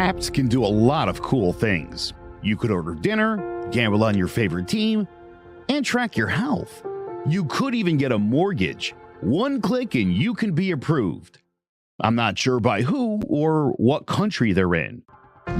Apps can do a lot of cool things. You could order dinner, gamble on your favorite team, and track your health. You could even get a mortgage. One click and you can be approved. I'm not sure by who or what country they're in.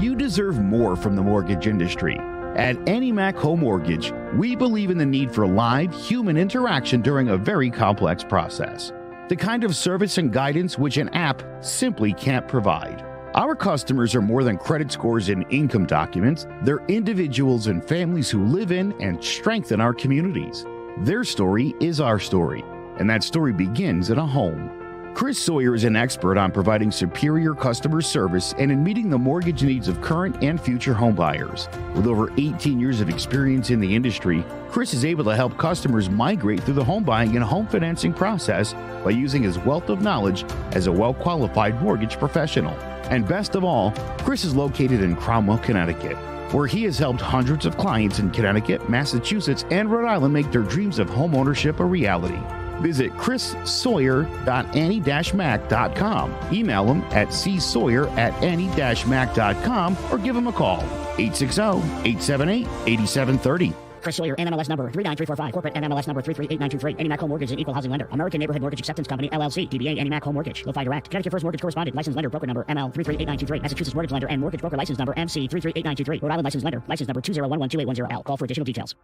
You deserve more from the mortgage industry. At AnyMac Home Mortgage, we believe in the need for live human interaction during a very complex process. The kind of service and guidance which an app simply can't provide. Our customers are more than credit scores and income documents. They're individuals and families who live in and strengthen our communities. Their story is our story, and that story begins in a home. Chris Sawyer is an expert on providing superior customer service and in meeting the mortgage needs of current and future homebuyers. With over 18 years of experience in the industry, Chris is able to help customers migrate through the home buying and home financing process by using his wealth of knowledge as a well-qualified mortgage professional. And best of all, Chris is located in Cromwell, Connecticut, where he has helped hundreds of clients in Connecticut, Massachusetts, and Rhode Island make their dreams of home ownership a reality. Visit chrissawyer.any-mac.com. Email him at csawyer@any-mac.com or give him a call, 860-878-8730. Chris Sawyer, NMLS number 39345, corporate NMLS number 338923. AnyMac Home Mortgage, an equal housing lender. American Neighborhood Mortgage Acceptance Company, LLC. DBA AnyMac Home Mortgage. Go-Fi Direct. Connecticut First Mortgage Correspondent. License Lender. Broker number ML 338923. Massachusetts Mortgage Lender and Mortgage Broker License number MC 338923. Rhode Island License Lender. License number 201128110L. Call for additional details.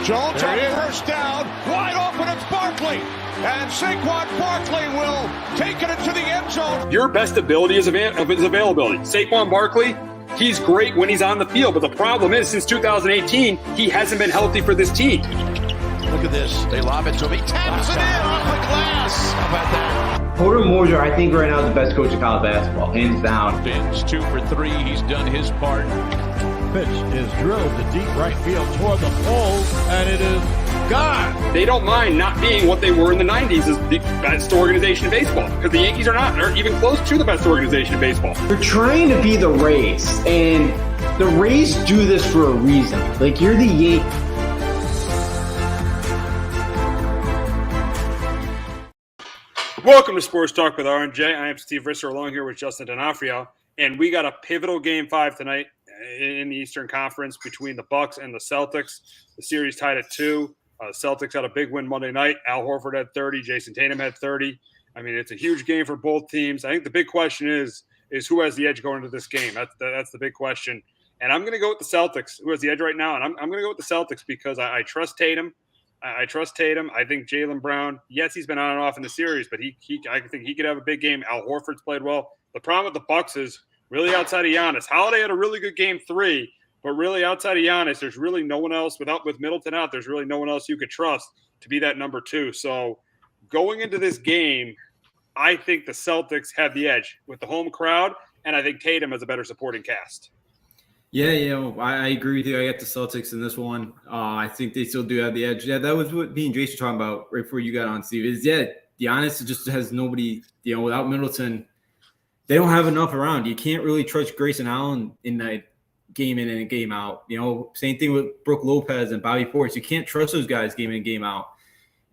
Jones on first down, wide open, it's Barkley, and Saquon Barkley will take it into the end zone. Your best ability is availability. Saquon Barkley, he's great when he's on the field, but the problem is since 2018, he hasn't been healthy for this team. Look at this, they lob it to him, he taps it in off the glass. How about that? Porter Moser, I think right now is the best coach in college basketball, hands down. Fins 2 for 3, he's done his part. Pitch is drilled to deep right field toward the pole, and it is gone. They don't mind not being what they were in the 90s as the best organization in baseball, because the Yankees are not. They're even close to the best organization in baseball. You're trying to be the Rays, and the Rays do this for a reason. Like, you're the Yankees. Welcome to Sports Talk with R&J. I am Steve Risser, along here with Justin D'Onofrio, and we got a pivotal Game 5 tonight in the Eastern Conference between the Bucks and the Celtics. The series tied at 2. Celtics had a big win Monday night. Al Horford had 30. Jason Tatum had 30. I mean, it's a huge game for both teams. I think the big question is who has the edge going into this game. That's the big question. And I'm going to go with the Celtics, who has the edge right now. And I'm going to go with the Celtics because I trust Tatum. I trust Tatum. I think Jaylen Brown, yes, he's been on and off in the series, but I think he could have a big game. Al Horford's played well. The problem with the Bucks is really outside of Giannis. Holiday had a really good game 3, but really outside of Giannis, there's really no one else. With Middleton out, there's really no one else you could trust to be that number 2. So going into this game, I think the Celtics have the edge with the home crowd, and I think Tatum has a better supporting cast. Yeah, I agree with you. I got the Celtics in this one. I think they still do have the edge. Yeah, that was what me and Jason were talking about right before you got on, Steve. Giannis just has nobody, without Middleton, they don't have enough around. You can't really trust Grayson Allen in that game in and game out. Same thing with Brook Lopez and Bobby Portis. You can't trust those guys game in and game out.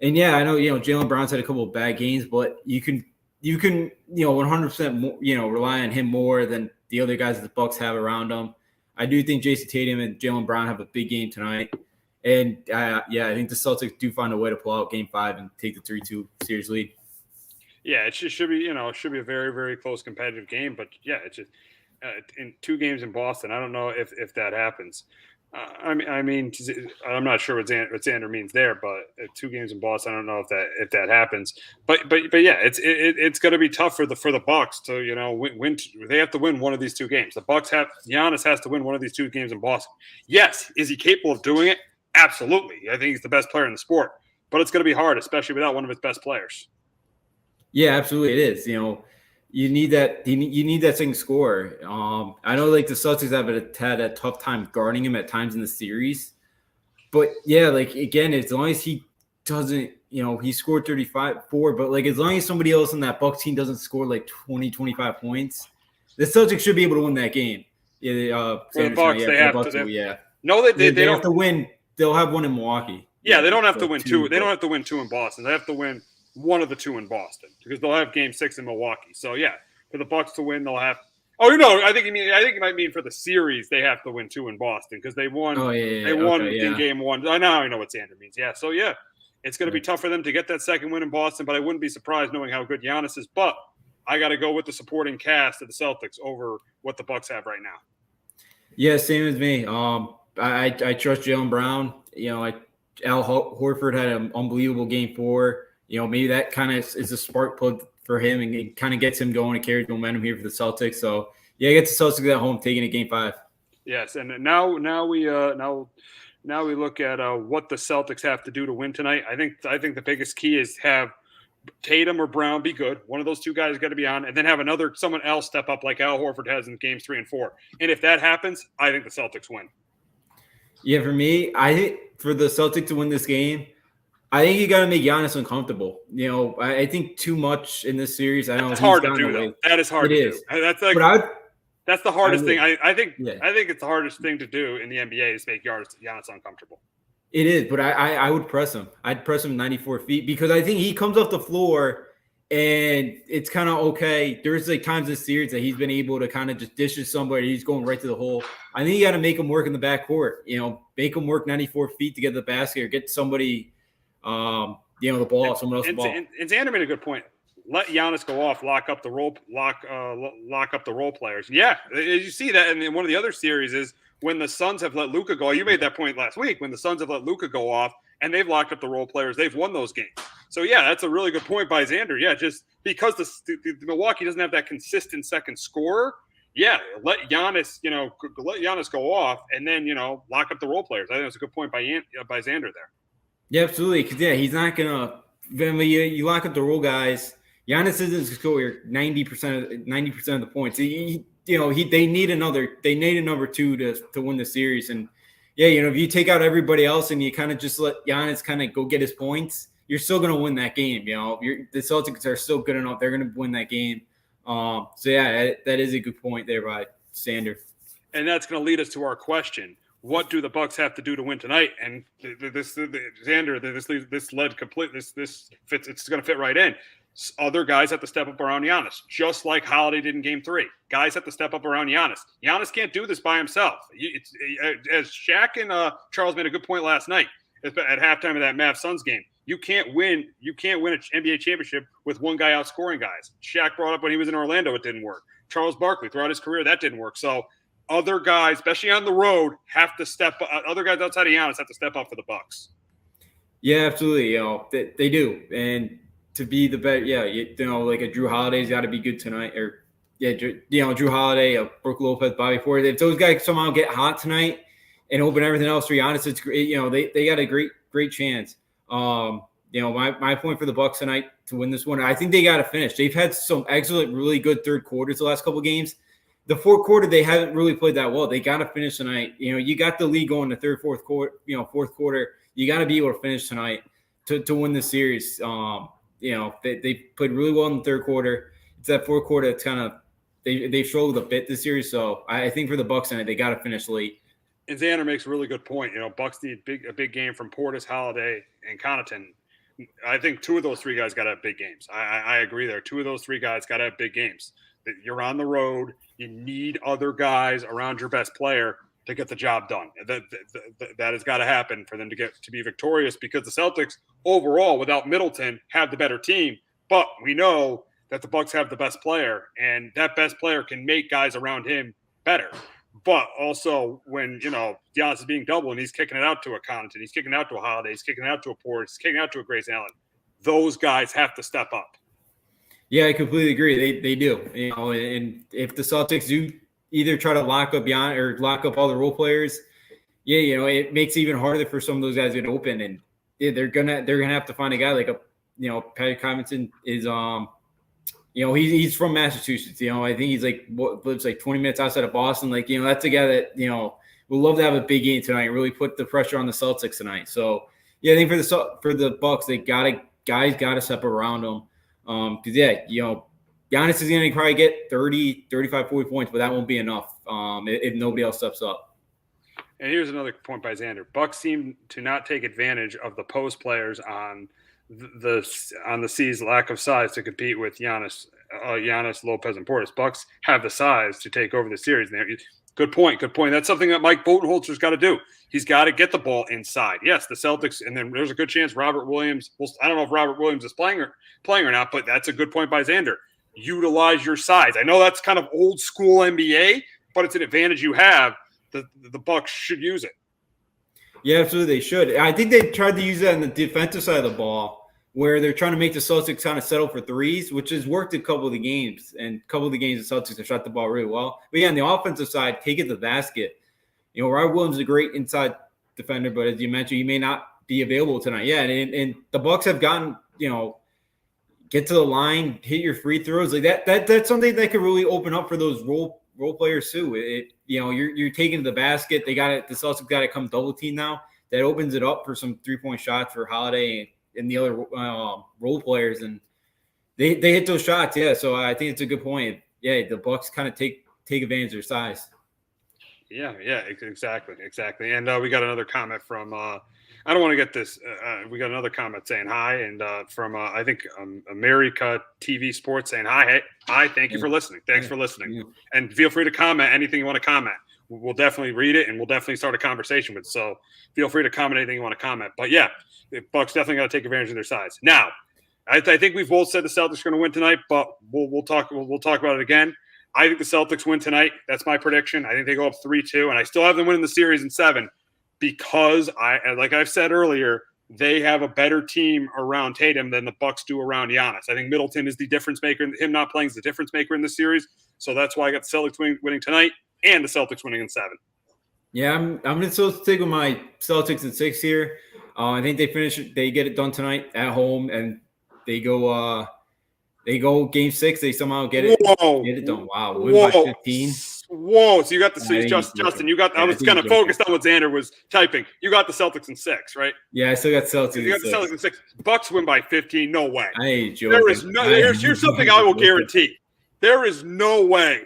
And yeah, I know, Jaylen Brown's had a couple of bad games, but you can 100% rely on him more than the other guys that the Bucks have around them. I do think Jason Tatum and Jaylen Brown have a big game tonight. And I think the Celtics do find a way to pull out Game 5 and take the 3-2 series lead. Yeah, it should be a very, very close competitive game. But yeah, it's just in 2 games in Boston. I don't know if that happens. I mean, I'm not sure what Xander means there, but 2 games in Boston, I don't know if that happens. But yeah, it's going to be tough for the Bucks to win. They have to win one of these 2 games. Giannis has to win one of these 2 games in Boston. Yes, is he capable of doing it? Absolutely. I think he's the best player in the sport. But it's going to be hard, especially without one of his best players. Yeah, absolutely, it is. You need that. You need that second scorer. I know, the Celtics have had a tough time guarding him at times in the series, but yeah, again, as long as he doesn't, he scored 35, but as long as somebody else on that Bucks team doesn't score 20, 25 points, the Celtics should be able to win that game. Yeah, for the Bucks, they have to. No, they don't have to win. They'll have one in Milwaukee. Yeah, they don't have to win 2. They don't have to win 2 in Boston. They have to win one of the 2 in Boston because they'll have Game 6 in Milwaukee. So yeah, For the Bucks to win, they'll have. Oh, I think you might mean for the series they have to win 2 in Boston because they won. Oh, They won in game 1. Now I know what Xander means. Yeah, so yeah, it's going to be tough for them to get that second win in Boston, but I wouldn't be surprised knowing how good Giannis is. But I got to go with the supporting cast of the Celtics over what the Bucks have right now. Yeah, same as me. I trust Jaylen Brown. Al Horford had an unbelievable game 4. Maybe that kind of is a spark plug for him, and it kind of gets him going and carries momentum here for the Celtics. So yeah, I get the Celtics at home taking it game 5. Yes, and now we look at what the Celtics have to do to win tonight. I think the biggest key is have Tatum or Brown be good. One of those two guys got to be on, and then have someone else step up like Al Horford has in games 3 and 4. And if that happens, I think the Celtics win. Yeah, for me, I think for the Celtics to win this game, I think you got to make Giannis uncomfortable. I think too much in this series. I know it's hard to do, though. That is hard to do. That's the hardest thing. I think it's the hardest thing to do in the NBA is make Giannis uncomfortable. It is, but I would press him. I'd press him 94 feet because I think he comes off the floor and it's kind of okay. There's times in this series that he's been able to kind of just dishes somebody. He's going right to the hole. I think you got to make him work in the backcourt. Make him work 94 feet to get the basket or get somebody, the ball, someone else the ball. And Xander made a good point. Let Giannis go off, lock up the role players. Yeah, you see that in one of the other series is when the Suns have let Luka go. You made that point last week when the Suns have let Luka go off and they've locked up the role players. They've won those games. So yeah, that's a really good point by Xander. Yeah, just because the Milwaukee doesn't have that consistent second scorer. Yeah, let Giannis go off and then lock up the role players. I think that's a good point by Xander there. Yeah, absolutely. Because he's not gonna. When you lock up the role guys. Giannis isn't score 90% of the points. They need a number 2 to win the series. And yeah, if you take out everybody else and you kind of just let Giannis kind of go get his points, you're still going to win that game. The Celtics are still good enough; they're going to win that game. So yeah, that is a good point there by Xander. And that's going to lead us to our question: what do the Bucks have to do to win tonight? And Xander, this led complete. This fits. It's going to fit right in. Other guys have to step up around Giannis, just like Holiday did in Game 3. Guys have to step up around Giannis. Giannis can't do this by himself. As Shaq and Charles made a good point last night at halftime of that Mavs Suns game. You can't win an NBA championship with one guy outscoring guys. Shaq brought up when he was in Orlando, it didn't work. Charles Barkley throughout his career, that didn't work. So other guys, especially on the road, have to step up. Other guys outside of Giannis have to step up for the Bucks. Yeah, absolutely. They do, and. To be the better, like a Drew Holiday's got to be good tonight, or Drew Holiday, Brook Lopez, Bobby Portis. If those guys somehow get hot tonight and open everything else for Giannis, it's great. They got a great chance. My point for the Bucks tonight to win this one, I think they got to finish. They've had some excellent, really good third quarters the last couple of games. The fourth quarter they haven't really played that well. They got to finish tonight. You got the lead going the fourth quarter. You got to be able to finish tonight to win the series. They played really well in the third quarter. It's that fourth quarter that's kind of they struggled a bit this series. So I think for the Bucks tonight, they got to finish late. And Xander makes a really good point. Bucks need a big game from Portis, Holiday, and Connaughton. I think 2 of those 3 guys got to have big games. I agree there. 2 of those 3 guys got to have big games. You're on the road. You need other guys around your best player to get the job done. That has got to happen for them to be victorious because the Celtics overall without Middleton have the better team, but we know that the Bucks have the best player and that best player can make guys around him better. But also when, Giannis is being doubled and he's kicking it out to a Connaughton, he's kicking it out to a Holiday, he's kicking it out to a Portis, he's kicking it out to a Grayson Allen. Those guys have to step up. Yeah, I completely agree. They do. And if the Celtics do either try to lock up Giannis or lock up all the role players, it makes it even harder for some of those guys to get open. And they're gonna have to find a guy like Patrick Connaughton is he's from Massachusetts. I think he's lives 20 minutes outside of Boston. That's a guy that would love to have a big game tonight and really put the pressure on the Celtics tonight. So yeah, I think for the Bucks, guys gotta step around them. Because Giannis is going to probably get 30, 35, 40 points, but that won't be enough if nobody else steps up. And here's another point by Xander. Bucks seem to not take advantage of the post players on the C's lack of size to compete with Giannis Giannis, Lopez, and Portis. Bucks have the size to take over the series. Good point. That's something that Mike Budenholzer's got to do. He's got to get the ball inside. Yes, the Celtics, and then there's a good chance Robert Williams. Well, I don't know if Robert Williams is playing or not, but that's a good point by Xander. Utilize your size. I know that's kind of old school NBA, but it's an advantage you have. The Bucks should use it. Yeah, absolutely, they should. I think they tried to use that on the defensive side of the ball, where they're trying to make the Celtics kind of settle for threes, which has worked a couple of the games. And a couple of the games, the Celtics have shot the ball really well. But yeah, on the offensive side, take it to the basket. Robert Williams is a great inside defender, but as you mentioned, he may not be available tonight. Yeah, and the Bucks have gotten, get to the line, hit your free throws. Like that's something that could really open up for those role players too. You're taking to the basket. The Celtics got to come double team now. That opens it up for some 3-point shots for Holiday and the other role players, and they hit those shots. Yeah, so I think it's a good point. Yeah, the Bucks kind of take advantage of their size. Yeah, exactly. And we got another comment from I don't want to get this. We got another comment saying hi, and from I think America TV Sports saying hi. Hi, thank you for listening. Thanks for listening, and feel free to comment anything you want to comment. We'll definitely read it, and we'll definitely start a conversation with it. So feel free to comment anything you want to comment. But yeah, the Bucks definitely got to take advantage of their size. Now, I think we've both said the Celtics are going to win tonight, but we'll talk about it again. I think the Celtics win tonight. That's my prediction. I think they go up 3-2, and I still have them winning the series in 7 because like I've said earlier, they have a better team around Tatum than the Bucks do around Giannis. I think Middleton is the difference maker. Him not playing is the difference maker in this series. So that's why I got the Celtics winning tonight and the Celtics winning in 7. Yeah, I'm going to still stick with my Celtics in 6 here. I think they get it done tonight at home, and they go game 6. They somehow get it done. Wow. Win by 15. Whoa. So you got the Justin. I was kind of focused on what Xander was typing. You got the Celtics in 6, right? Yeah, I still got Celtics. You got the Celtics in 6. Bucks win by 15. No way. I ain't joking. There is no. Here's something I will guarantee. There is no way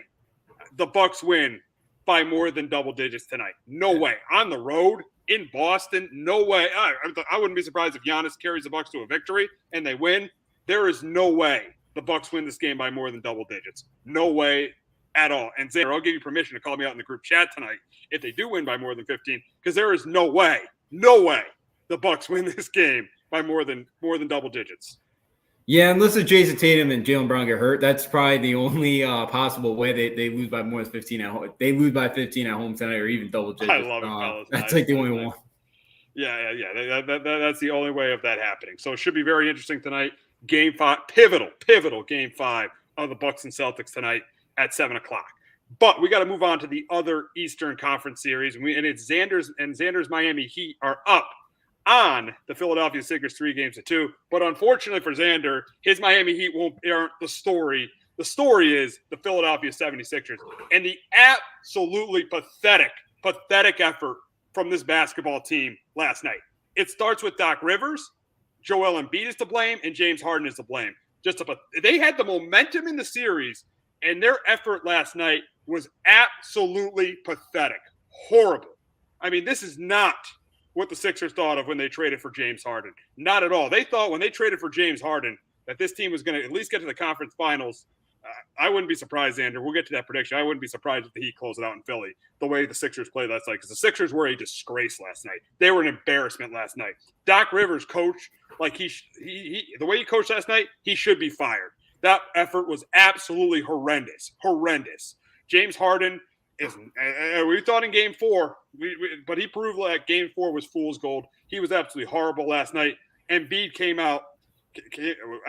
the Bucks win by more than double digits tonight. No way. On the road in Boston, no way. I wouldn't be surprised if Giannis carries the Bucks to a victory and they win. There is no way the Bucks win this game by more than double digits. No way at all. And Xander, I'll give you permission to call me out in the group chat tonight if they do win by more than 15, because there is no way the Bucks win this game by more than double digits. Yeah, unless Jason Tatum and Jaylen Brown get hurt, that's probably the only possible way they lose by more than 15 at home. They lose by 15 at home tonight, or even double digits. I love it, fellas. That's like the only one. Yeah. That's the only way of that happening. So it should be very interesting tonight. Game 5, pivotal Game 5 of the Bucks and Celtics tonight at 7:00. But we got to move on to the other Eastern Conference series, and it's Xander's Miami Heat are up on the Philadelphia Sixers 3-2. But unfortunately for Xander, his Miami Heat aren't the story. The story is the Philadelphia 76ers and the absolutely pathetic effort from this basketball team last night. It starts with Doc Rivers, Joel Embiid is to blame, and James Harden is to blame. They had the momentum in the series, and their effort last night was absolutely pathetic. Horrible. I mean, this is not what the Sixers thought of when they traded for James Harden. Not at all. They thought when they traded for James Harden that this team was going to at least get to the conference finals. I wouldn't be surprised, Xander. We'll get to that prediction. I wouldn't be surprised if the Heat close it out in Philly the way the Sixers played last night, because the Sixers were a disgrace last night. They were an embarrassment last night. Doc Rivers coached like the way he coached last night, he should be fired. That effort was absolutely horrendous. James Harden we thought in Game 4, but he proved like Game 4 was fool's gold. He was absolutely horrible last night. Embiid came out.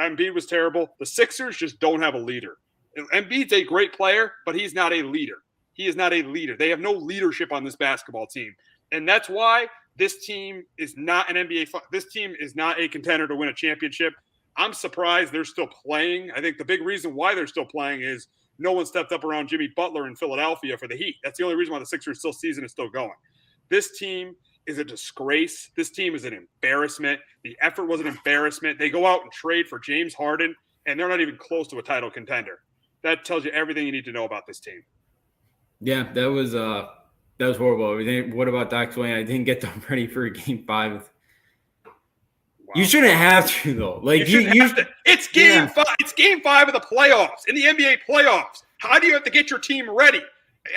Embiid was terrible. The Sixers just don't have a leader. Embiid's a great player, but he's not a leader. He is not a leader. They have no leadership on this basketball team. And that's why this team is not an NBA. This team is not a contender to win a championship. I'm surprised they're still playing. I think the big reason why they're still playing is no one stepped up around Jimmy Butler in Philadelphia for the Heat. That's the only reason why the Sixers season is still going. This team is a disgrace. This team is an embarrassment. The effort was an embarrassment. They go out and trade for James Harden, and they're not even close to a title contender. That tells you everything you need to know about this team. Yeah, that was horrible. What about Doc Swain? I didn't get them ready for Game 5. You shouldn't have to though. Like you have to. It's game 5. It's game 5 of the playoffs in the NBA playoffs. How do you have to get your team ready?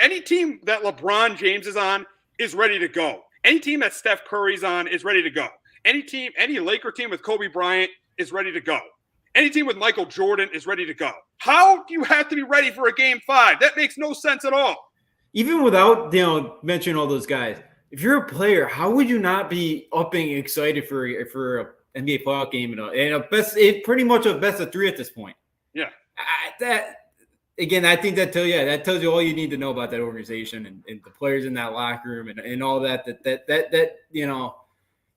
Any team that LeBron James is on is ready to go. Any team that Steph Curry's on is ready to go. Any Laker team with Kobe Bryant is ready to go. Any team with Michael Jordan is ready to go. How do you have to be ready for a game 5? That makes no sense at all. Even without, mentioning all those guys, if you're a player, how would you not be upping excited for a NBA playoff game pretty much a best of 3 at this point? Yeah. I think that tells you all you need to know about that organization and the players in that locker room and all that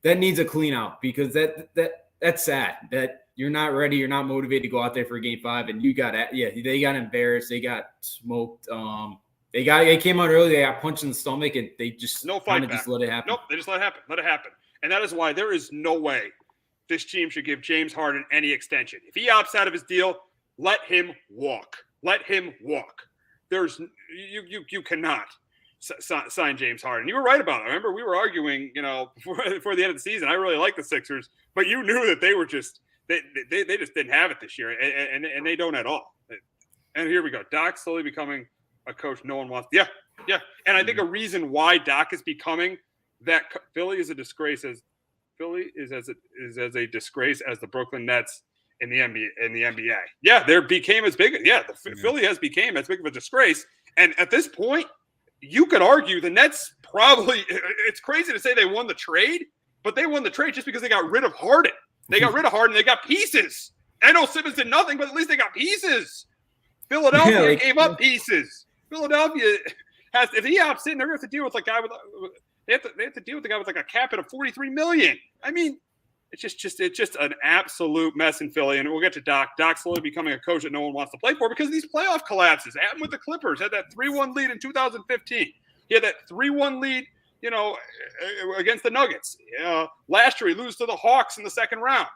needs a clean out, because that's sad that you're not ready, you're not motivated to go out there for a game 5, and they got embarrassed, they got smoked. They came out early, they got punched in the stomach, and they just no fight back. Just let it happen. Nope, they just let it happen. Let it happen. And that is why there is no way this team should give James Harden any extension. If he opts out of his deal, let him walk. Let him walk. You cannot sign James Harden. You were right about it. I remember we were arguing, before the end of the season. I really like the Sixers, but you knew that they were just they just didn't have it this year, and they don't at all. And here we go. Doc slowly becoming a coach no one wants. Yeah. And I think a reason why Doc is becoming that Philly is a disgrace as a disgrace as the Brooklyn Nets in the NBA. Yeah, became as big. Yeah, Philly has became as big of a disgrace. And at this point, you could argue the Nets probably. It's crazy to say they won the trade, but they won the trade just because they got rid of Harden. They got rid of Harden. They got pieces. I know Simmons did nothing, but at least they got pieces. Philadelphia gave up pieces. Philadelphia has, if he opts in, they're going to have to deal with a guy with. They have to deal with a guy with like a cap of $43 million. I mean, it's just an absolute mess in Philly. And we'll get to Doc. Doc's slowly becoming a coach that no one wants to play for because of these playoff collapses. It happened with the Clippers. Had that 3-1 lead in 2015. He had that 3-1 lead, against the Nuggets. Last year, he loses to the Hawks in the second round.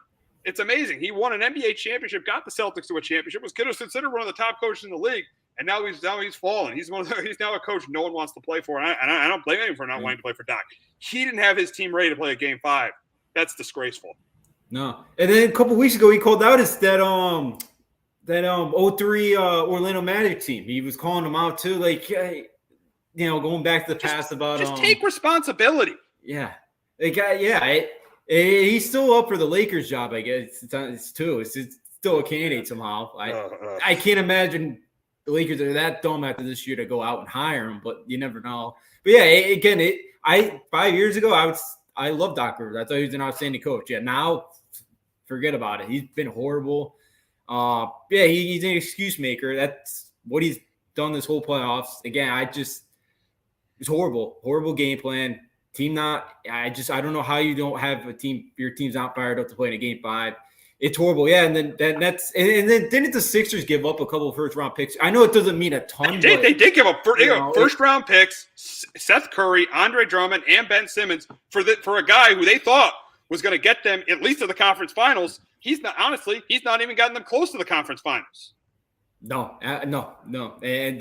It's amazing. He won an NBA championship, got the Celtics to a championship, was considered one of the top coaches in the league, and now he's fallen. He's now a coach no one wants to play for, and I don't blame him for not wanting to play for Doc. He didn't have his team ready to play a game 5. That's disgraceful. No. And then a couple weeks ago, he called out that 03 Orlando Magic team. He was calling them out too, like, going back to the past about just take responsibility. Yeah. He's still up for the Lakers job, I guess. It's still a candidate somehow. I can't imagine the Lakers are that dumb after this year to go out and hire him, but you never know. But yeah, 5 years ago, I love Doc Rivers. I thought he was an outstanding coach. Yeah, now forget about it. He's been horrible. He's an excuse maker. That's what he's done this whole playoffs. Again, it's horrible. Horrible game plan. I don't know how you don't have a team. Your team's not fired up to play in a game 5. It's horrible. Yeah, and then didn't the Sixers give up a couple of first round picks? I know it doesn't mean a ton. They did give up first round picks. Seth Curry, Andre Drummond, and Ben Simmons for a guy who they thought was going to get them at least to the conference finals. He's not even gotten them close to the conference finals. No. And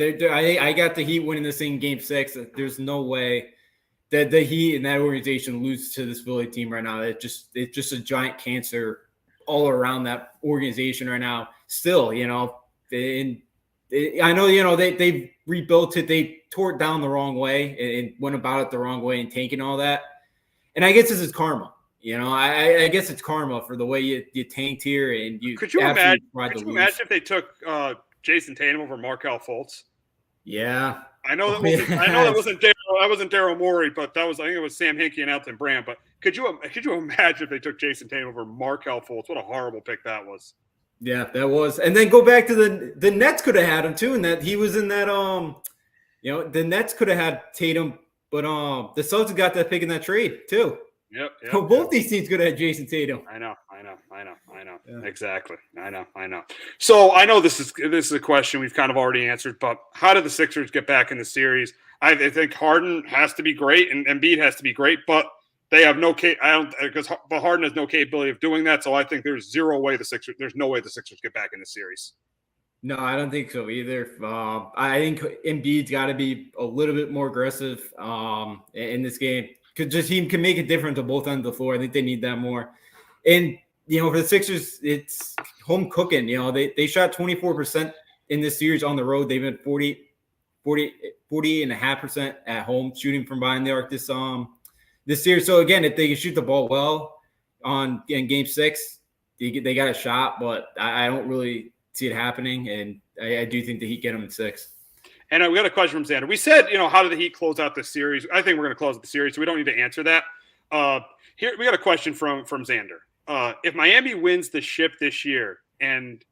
I got the Heat winning this thing game 6. There's no way that the Heat and that organization lose to this Philly team right now. It's just a giant cancer all around that organization right now. Still, I know, they've rebuilt it. They tore it down the wrong way and went about it the wrong way and tanking all that. And I guess this is karma. I guess it's karma for the way you tanked here and you. Could you imagine if they took Jason Tatum over Markelle Fultz? Yeah, I know that wasn't Daryl Morey, but I think it was Sam Hinkie and Elton Brand. But could you imagine if they took Jason Tatum over Markelle Fultz? What a horrible pick that was. Yeah, that was. And then go back to the Nets could have had him too, and that he was in that the Nets could have had Tatum, but the Celtics got that pick in that trade too. Yep. So both these teams could have had Jason Tatum. I know. Yeah. Exactly. I know. So I know this is a question we've kind of already answered, but how do the Sixers get back in the series? I think Harden has to be great and Embiid has to be great, but they have but Harden has no capability of doing that. So I think there's no way the Sixers get back in the series. No, I don't think so either. I think Embiid's got to be a little bit more aggressive in this game. Because he can make a difference on both ends of the floor. I think they need that more. And, for the Sixers, it's home cooking. They shot 24% in this series on the road. They've been 40.5% at home shooting from behind the arc this series. So, again, if they can shoot the ball well in Game 6, they got a shot, but I don't really see it happening. And I do think the Heat get them in 6. And we got a question from Xander. We said, how did the Heat close out this series? I think we're going to close out the series, so we don't need to answer that. Here we got a question from Xander. If Miami wins the ship this year, and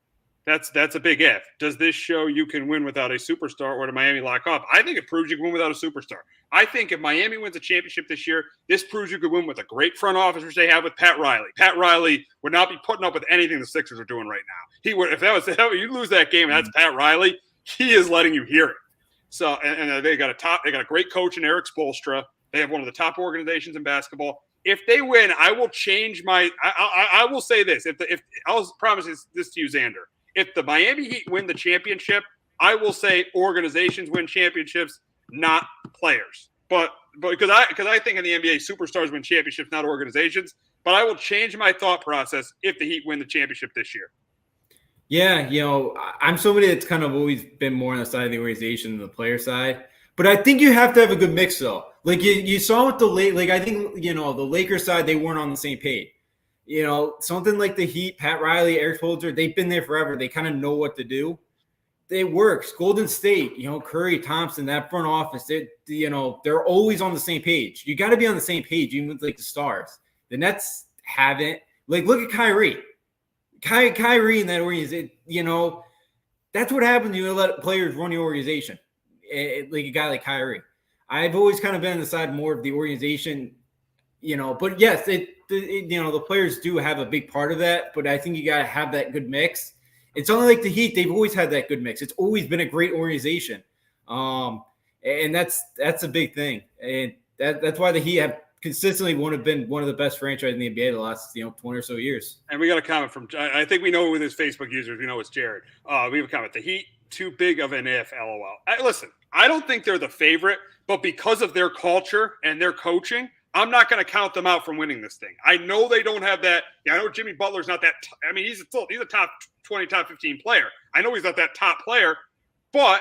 that's a big if, does this show you can win without a superstar, or did Miami lock up? I think it proves you can win without a superstar. I think if Miami wins a championship this year, this proves you could win with a great front office, which they have with Pat Riley. Pat Riley would not be putting up with anything the Sixers are doing right now. He would, if you lose that game and that's Pat Riley, he is letting you hear it. So, and they got a great coach in Eric Spoelstra. They have one of the top organizations in basketball. If they win, I will change I will say this. I'll promise this to you, Xander. If the Miami Heat win the championship, I will say organizations win championships, not players. But because I think in the NBA, superstars win championships, not organizations. But I will change my thought process if the Heat win the championship this year. Yeah, I'm somebody that's kind of always been more on the side of the organization than the player side. But I think you have to have a good mix, though. Like you saw with I think, the Lakers side, they weren't on the same page. Something like the Heat, Pat Riley, Eric Spoelstra, they've been there forever. They kind of know what to do. It works. Golden State, Curry, Thompson, that front office, they're always on the same page. You got to be on the same page, even with the stars. The Nets haven't. Look at Kyrie. Kyrie in that organization, that's what happens when you let players run your organization. Like a guy like Kyrie. I've always kind of been on the side more of the organization, but yes, the players do have a big part of that, but I think you got to have that good mix. It's only like the Heat, they've always had that good mix. It's always been a great organization. And that's a big thing. And that's why the Heat have consistently been one of the best franchises in the NBA the last 20 or so years. And we got a comment from, I think we know with his Facebook users, we know it's Jared. We have a comment. The Heat, too big of an if, LOL. Listen, I don't think they're the favorite, but because of their culture and their coaching, I'm not going to count them out from winning this thing. I know they don't have that. I know Jimmy Butler's not that. He's a top 20, top 15 player. I know he's not that top player, but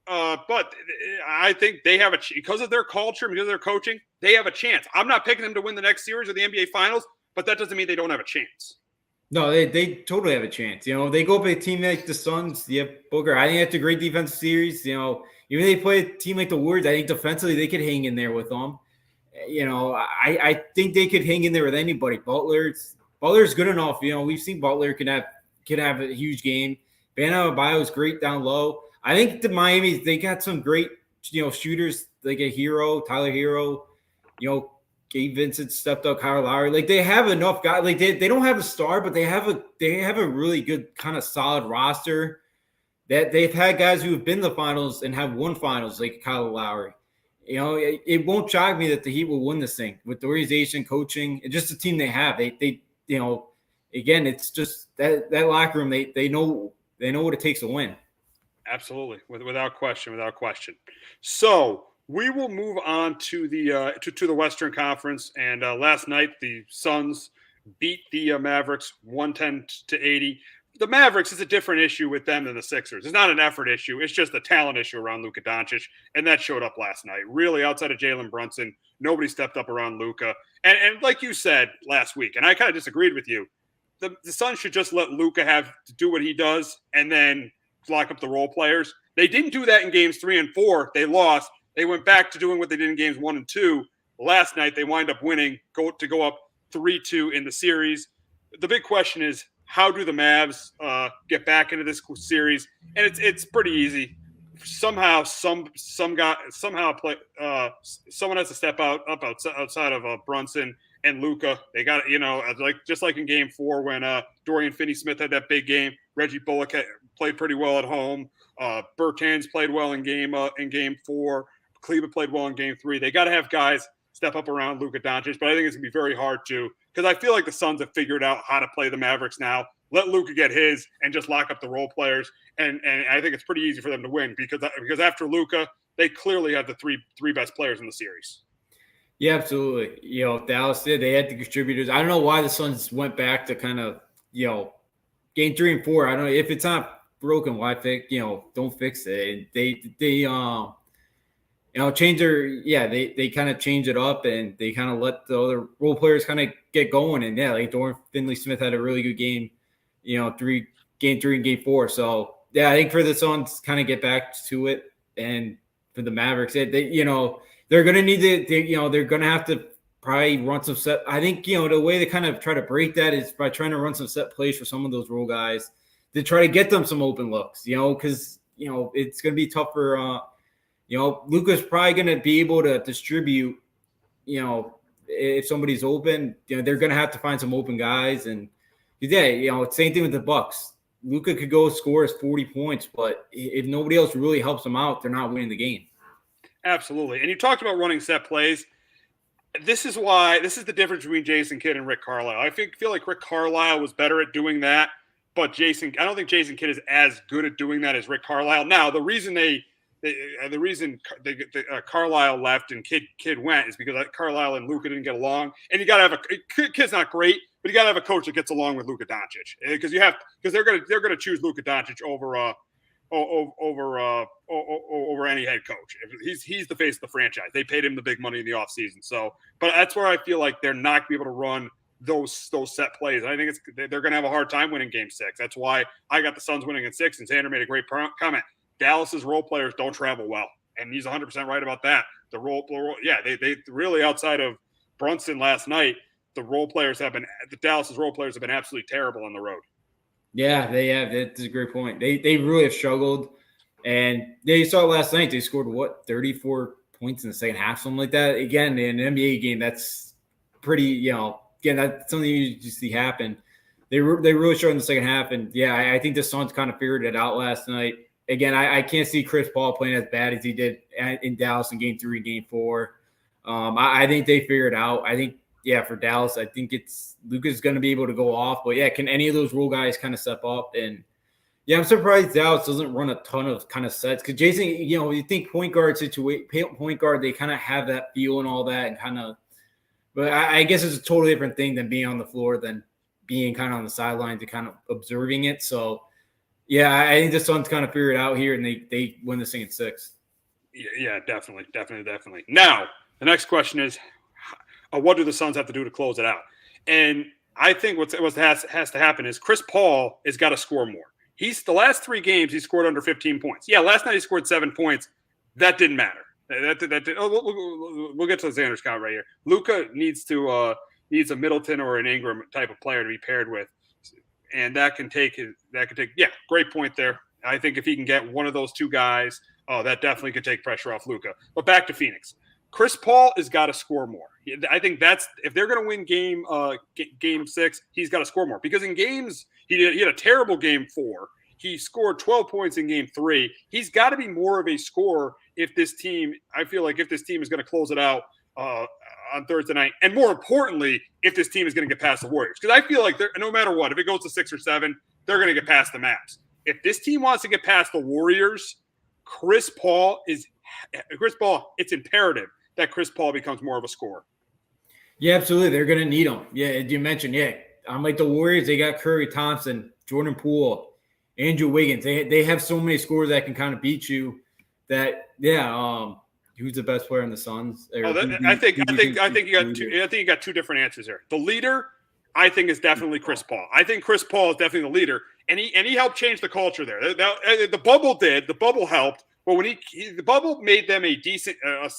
I think they have because of their culture, because of their coaching, they have a chance. I'm not picking them to win the next series of the NBA Finals, but that doesn't mean they don't have a chance. No, they totally have a chance. They go up a team like the Suns. Booker. I think that's a great defensive series. Even they play a team like the Warriors, I think defensively they could hang in there with them. I think they could hang in there with anybody. Butler's good enough. We've seen Butler can have a huge game. Bam Adebayo is great down low. I think the Miami, they got some great shooters like a Hero, Tyler Hero. Gabe Vincent stepped up, Kyle Lowry. They have enough guys. They don't have a star, but they have a really good kind of solid roster. That they've had guys who have been to the finals and have won finals like Kyle Lowry. It won't shock me that the Heat will win this thing with the organization, coaching, and just the team they have. They again, it's just that locker room. They know what it takes to win. Absolutely, without question. So we will move on to the to the Western Conference. And last night the Suns beat the Mavericks 110-80. The Mavericks is a different issue with them than the Sixers. It's not an effort issue. It's just a talent issue around Luka Doncic, and that showed up last night. Really, outside of Jalen Brunson, nobody stepped up around Luka. And like you said last week, and I kind of disagreed with you, the Suns should just let Luka have to do what he does and then lock up the role players. They didn't do that in games 3 and 4. They lost. They went back to doing what they did in games 1 and 2. Last night, they wind up winning, go up 3-2 in the series. The big question is, how do the Mavs get back into this series? And it's pretty easy. Somehow, someone has to step outside of Brunson and Luka. They got just like in Game 4 when Dorian Finney-Smith had that big game. Reggie Bullock played pretty well at home. Bertans played well in Game 4. Cleveland played well in Game 3. They got to have guys step up around Luka Doncic, but I think it's going to be very hard to, because I feel like the Suns have figured out how to play the Mavericks now. Let Luka get his and just lock up the role players, and I think it's pretty easy for them to win because after Luka, they clearly have the three best players in the series. Yeah, absolutely. Dallas did. They had the contributors. I don't know why the Suns went back to kind of, game 3 and 4. I don't know if it's not broken. Why fix? Don't fix it. They change their. Yeah, they kind of change it up and they kind of let the other role players kind of get going. And yeah, like Dorian Finley-Smith had a really good game. Game 3 and game 4. So yeah, I think for the Suns kind of get back to it, and for the Mavericks, they're going to need to. They're going to have to probably run some set. I think, the way they kind of try to break that is by trying to run some set plays for some of those role guys to try to get them some open looks, because, it's going to be tough for, Luka's probably going to be able to distribute, if somebody's open, they're going to have to find some open guys. And yeah, same thing with the Bucks. Luka could go score his 40 points, but if nobody else really helps them out, they're not winning the game. Absolutely. And you talked about running set plays. This is the difference between Jason Kidd and Rick Carlisle. I feel like Rick Carlisle was better at doing that, but I don't think Jason Kidd is as good at doing that as Rick Carlisle. Now, the reason Carlisle left and Kidd went is because Carlisle and Luka didn't get along. And you got to have Kidd's not great, but you got to have a coach that gets along with Luka Doncic, because they're going to choose Luka Doncic over any head coach. He's the face of the franchise. They paid him the big money in the offseason. So, but that's where I feel like they're not going to be able to run those set plays. And I think they're going to have a hard time winning game 6. That's why I got the Suns winning in 6. And Xander made a great comment. Dallas's role players don't travel well, and he's 100% right about that. They really, outside of Brunson last night, Dallas's role players have been absolutely terrible on the road. Yeah, they have. That's a great point. They really have struggled, and they saw it last night. They scored 34 points in the second half, something like that. Again, in an NBA game, that's pretty. Again, that's something you just see happen. They really showed in the second half, and yeah, I think the Suns kind of figured it out last night. Again, I can't see Chris Paul playing as bad as he did in Dallas in game 3 and game 4. I think they figured it out. I think, yeah, for Dallas, I think Luka's going to be able to go off. But, yeah, can any of those role guys kind of step up? And, yeah, I'm surprised Dallas doesn't run a ton of kind of sets. Because Jason, you think point guard, they kind of have that feel and all that. And kind of – but I guess it's a totally different thing than being on the floor than being kind of on the sidelines and kind of observing it. So, yeah, I think the Suns kind of figure it out here, and they win this thing in 6. Yeah, definitely. Now, the next question is, what do the Suns have to do to close it out? And I think what has to happen is Chris Paul has got to score more. The last 3 games he scored under 15 points. Yeah, last night he scored 7 points. That didn't matter. We'll get to the Xander's comment right here. Luka needs a Middleton or an Ingram type of player to be paired with. And that can take, great point there. I think if he can get one of those 2 guys, that definitely could take pressure off Luka. But back to Phoenix. Chris Paul has got to score more. I think if they're going to win game 6, he's got to score more. Because in games, he had a terrible game 4. He scored 12 points in game 3. He's got to be more of a scorer if this team is going to close it out on Thursday night. And more importantly, if this team is going to get past the Warriors. Because I feel like no matter what, if it goes to 6 or 7, they're going to get past the Mavs. If this team wants to get past the Warriors, it's imperative that Chris Paul becomes more of a scorer. Yeah, absolutely. They're going to need him. Yeah, as you mentioned, unlike the Warriors, they got Curry Thompson, Jordan Poole, Andrew Wiggins. They have so many scorers that can kind of beat you. Who's the best player in the Suns? I think you got 2 different answers here. The leader, I think, is definitely Chris Paul. I think Chris Paul is definitely the leader, and he helped change the culture there. The bubble did. The bubble helped, but when the bubble made them a decent a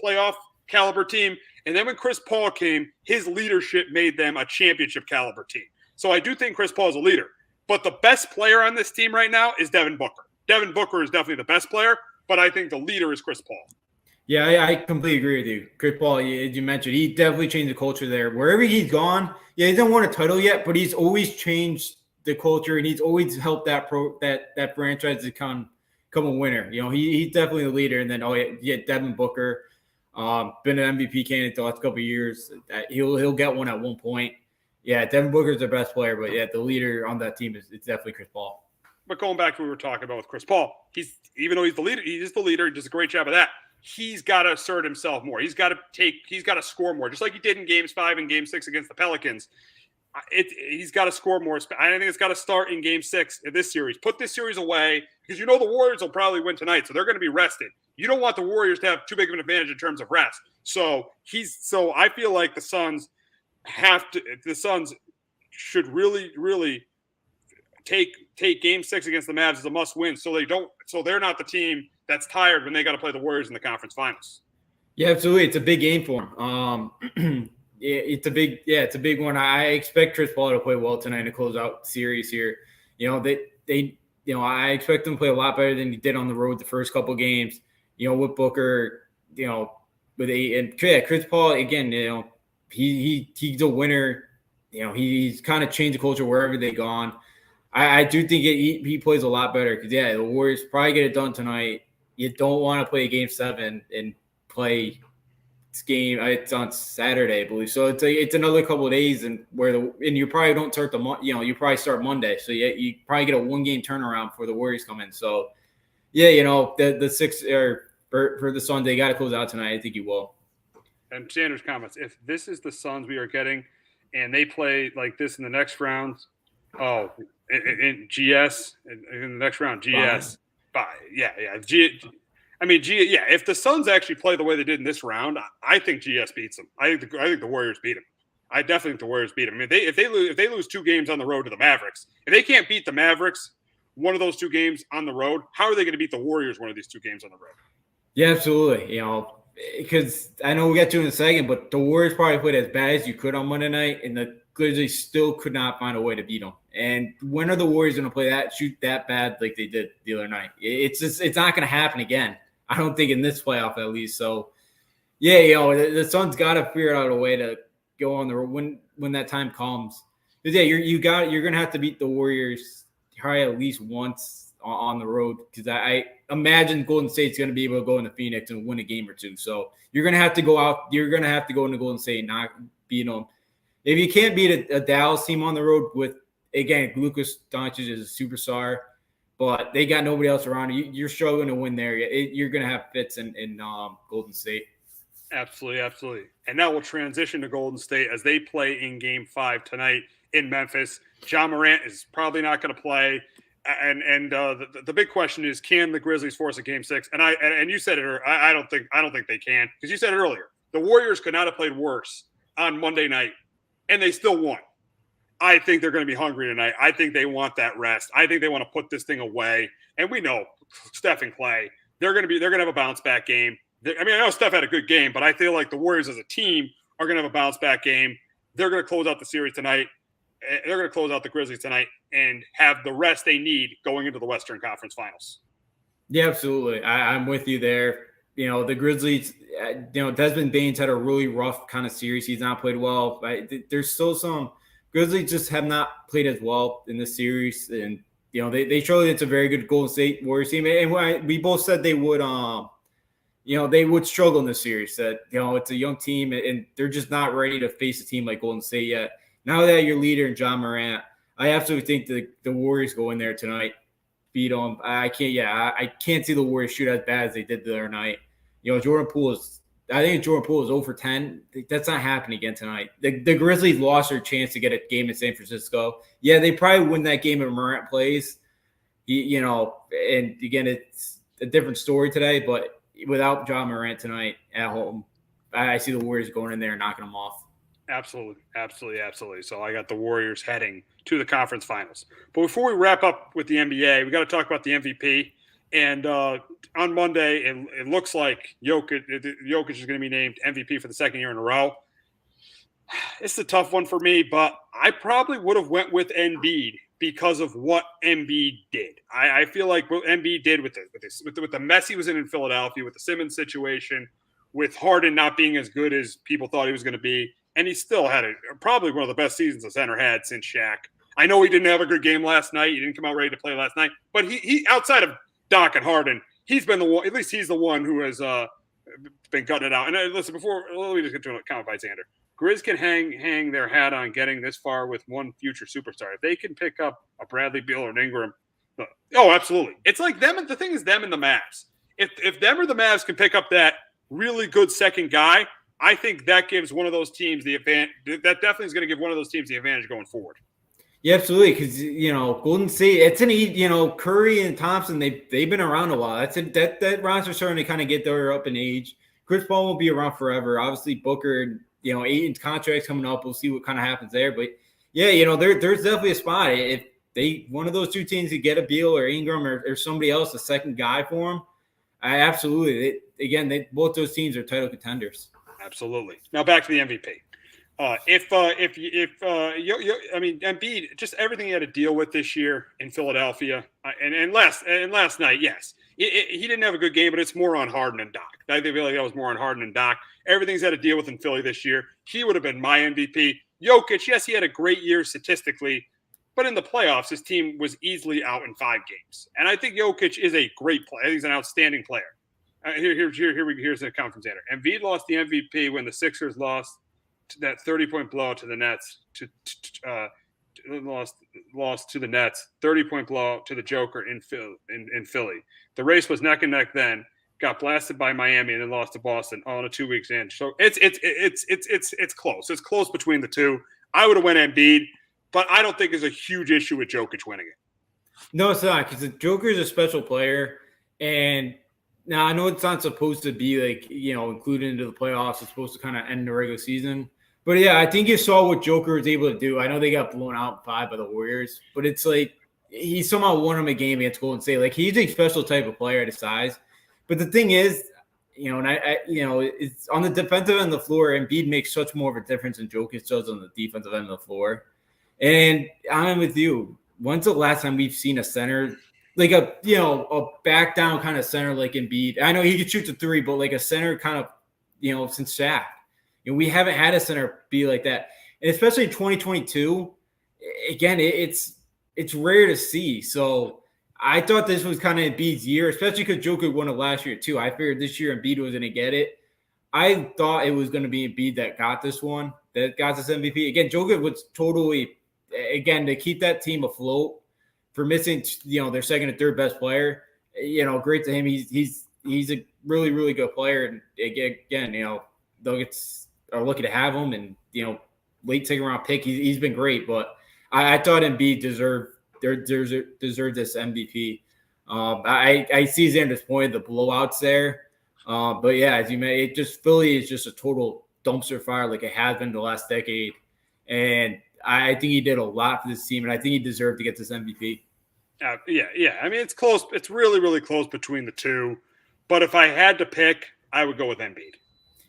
playoff caliber team, and then when Chris Paul came, his leadership made them a championship caliber team. So I do think Chris Paul is a leader, but the best player on this team right now is Devin Booker. Devin Booker is definitely the best player. But I think the leader is Chris Paul. Yeah, I completely agree with you. Chris Paul, as you mentioned, he definitely changed the culture there. Wherever he's gone, he hasn't won a title yet, but he's always changed the culture, and he's always helped that franchise to become a winner. He's definitely the leader. And then, Devin Booker, been an MVP candidate the last couple of years. He'll get one at one point. Yeah, Devin Booker is their best player, but the leader on that team is definitely Chris Paul. But going back to what we were talking about with Chris Paul, even though he's the leader, he is the leader. He does a great job of that. he's got to assert himself more. He's got to score more, just like he did in Games 5 and Game 6 against the Pelicans. He's got to score more. I think it's got to start in Game 6 of this series. Put this series away because the Warriors will probably win tonight, so they're going to be rested. You don't want the Warriors to have too big of an advantage in terms of rest. So I feel like the Suns should really, really take Game 6 against the Mavs as a must-win, so they're not the team that's tired when they got to play the Warriors in the conference finals. Yeah, absolutely. It's a big game for them. It's a big one. I expect Chris Paul to play well tonight to close out the series here. I expect him to play a lot better than he did on the road the first couple games. With Booker, Chris Paul again. He's a winner. He's kind of changed the culture wherever they've gone. I do think he plays a lot better because the Warriors probably get it done tonight. You don't want to play Game 7 and play this game. It's on Saturday, I believe. So it's another couple of days, and you probably don't start you probably start Monday. So you probably get a 1-game turnaround before the Warriors come in. So the 6 for the Suns, they got to close out tonight. I think you will. And Sanders comments: if this is the Suns we are getting, and they play like this in the next round, in GS in the next round, GS. If the Suns actually play the way they did in this round, I think GS beats them. I think the Warriors beat them. I definitely think the Warriors beat them. I mean, if they lose 2 games on the road to the Mavericks, if they can't beat the Mavericks one of those 2 games on the road, how are they going to beat the Warriors one of these 2 games on the road? Yeah, absolutely. Because I know we'll get to it in a second, but the Warriors probably played as bad as you could on Monday night, and the Grizzlies still could not find a way to beat them. And when are the Warriors going to play shoot that bad like they did the other night? It's not going to happen again. I don't think in this playoff at least. So, the Suns got to figure out a way to go on the road when that time comes. Because you're going to have to beat the Warriors probably at least once on the road. Because I imagine Golden State's going to be able to go into Phoenix and win a game or 2. So you're going to have to go out. You're going to have to go into Golden State and not beat them. If you can't beat a Dallas team on the road with, again, Lukas Doncic is a superstar, but they got nobody else around. You're struggling to win there. You're going to have fits in Golden State. Absolutely. And now we'll transition to Golden State as they play in Game 5 tonight in Memphis. Ja Morant is probably not going to play. And the big question is, can the Grizzlies force a Game 6? And you said it. I don't think they can, because you said it earlier. The Warriors could not have played worse on Monday night, and they still won. I think they're going to be hungry tonight. I think they want that rest. I think they want to put this thing away. And we know Steph and Clay, they're going to have a bounce back game. I know Steph had a good game, but I feel like the Warriors as a team are going to have a bounce back game. They're going to close out the series tonight. They're going to close out the Grizzlies tonight and have the rest they need going into the Western Conference Finals. Yeah, absolutely. I'm with you there. The Grizzlies, Desmond Baines had a really rough kind of series. He's not played well. There's still some Grizzlies just have not played as well in this series. And, they showed it's a very good Golden State Warriors team. And we both said they would, they would struggle in this series. That, it's a young team and they're just not ready to face a team like Golden State yet. Now that your leader in Ja Morant, I absolutely think the Warriors go in there tonight, beat them. I can't see the Warriors shoot as bad as they did the other night. Jordan Poole is 0 for 10. That's not happening again tonight. The Grizzlies lost their chance to get a game in San Francisco. Yeah, they probably win that game if Morant plays. And again, it's a different story today, but without Ja Morant tonight at home, I see the Warriors going in there and knocking them off. Absolutely. So I got the Warriors heading to the conference finals. But before we wrap up with the NBA, we got to talk about the MVP. And on Monday, it looks like Jokic is going to be named MVP for the second year in a row. It's a tough one for me, but I probably would have went with Embiid because of what Embiid did. I feel like what Embiid did with the mess he was in Philadelphia, with the Simmons situation, with Harden not being as good as people thought he was going to be, and he still had probably one of the best seasons a center had since Shaq. I know he didn't have a good game last night. He didn't come out ready to play last night, but he outside of Doc and Harden, he's been the one. At least he's the one who has been cutting it out. And listen, let me just get to a comment by Xander. Grizz can hang their hat on getting this far with one future superstar. If they can pick up a Bradley Beal or an Ingram, oh, absolutely. It's like them. The thing is them and the Mavs. if them or the Mavs can pick up that really good second guy, I think that gives one of those teams the advantage. That definitely is going to give one of those teams the advantage going forward. Yeah, absolutely. Because Golden State, Curry and Thompson, they've been around a while. That roster's starting to kind of get there up in age. Chris Paul won't be around forever. Obviously, Booker, Ayton's contract's coming up. We'll see what kind of happens there. But yeah, there's definitely a spot if one of those two teams could get a Beal or Ingram or somebody else, a second guy for them. Both those teams are title contenders. Absolutely. Now back to the MVP. Embiid, just everything he had to deal with this year in Philadelphia, and last night, yes, he didn't have a good game, but it's more on Harden and Doc. I feel like that was more on Harden and Doc. Everything's had to deal with in Philly this year. He would have been my MVP. Jokic, yes, he had a great year statistically, but in the playoffs, his team was easily out in 5 games. And I think Jokic is a great player. I think he's an outstanding player. Here's the account from Xander. Embiid lost the MVP when the Sixers lost that 30-point blow to the Nets. Lost to the Nets. 30-point blow to the Joker in Philly. The race was neck and neck then. Got blasted by Miami and then lost to Boston all in a 2 weeks in. So it's close. It's close between the two. I would have went Embiid, but I don't think there's a huge issue with Jokic winning it. No, it's not, because the Joker is a special player, and now I know it's not supposed to be included into the playoffs. It's supposed to kind of end the regular season. But yeah, I think you saw what Joker was able to do. I know they got blown out 5 by the Warriors, but it's like he somehow won them a game against Golden State. Like, he's a special type of player at his size. But the thing is, it's on the defensive end of the floor, Embiid makes such more of a difference than Jokic does on the defensive end of the floor. And I'm with you. When's the last time we've seen a center like a back down kind of center like Embiid? I know he could shoot the 3, but like a center kind of, since Shaq. We haven't had a center be like that. And especially in 2022, again, it's rare to see. So I thought this was kind of Embiid's year, especially because Jokic won it last year too. I figured this year Embiid was going to get it. I thought it was going to be Embiid that got this one, that got this MVP. Again, Jokic was totally, again, to keep that team afloat for missing, their second and third best player. Great to him. He's a really, really good player. And again, Nuggets are lucky to have him, and late second round pick. He's been great, but I thought Embiid deserved this MVP. I see Xander's point, the blowouts there. But yeah, as you may, Philly is just a total dumpster fire like it has been the last decade. And I think he did a lot for this team, and I think he deserved to get this MVP. Yeah. I mean, it's close. It's really, really close between the two. But if I had to pick, I would go with Embiid.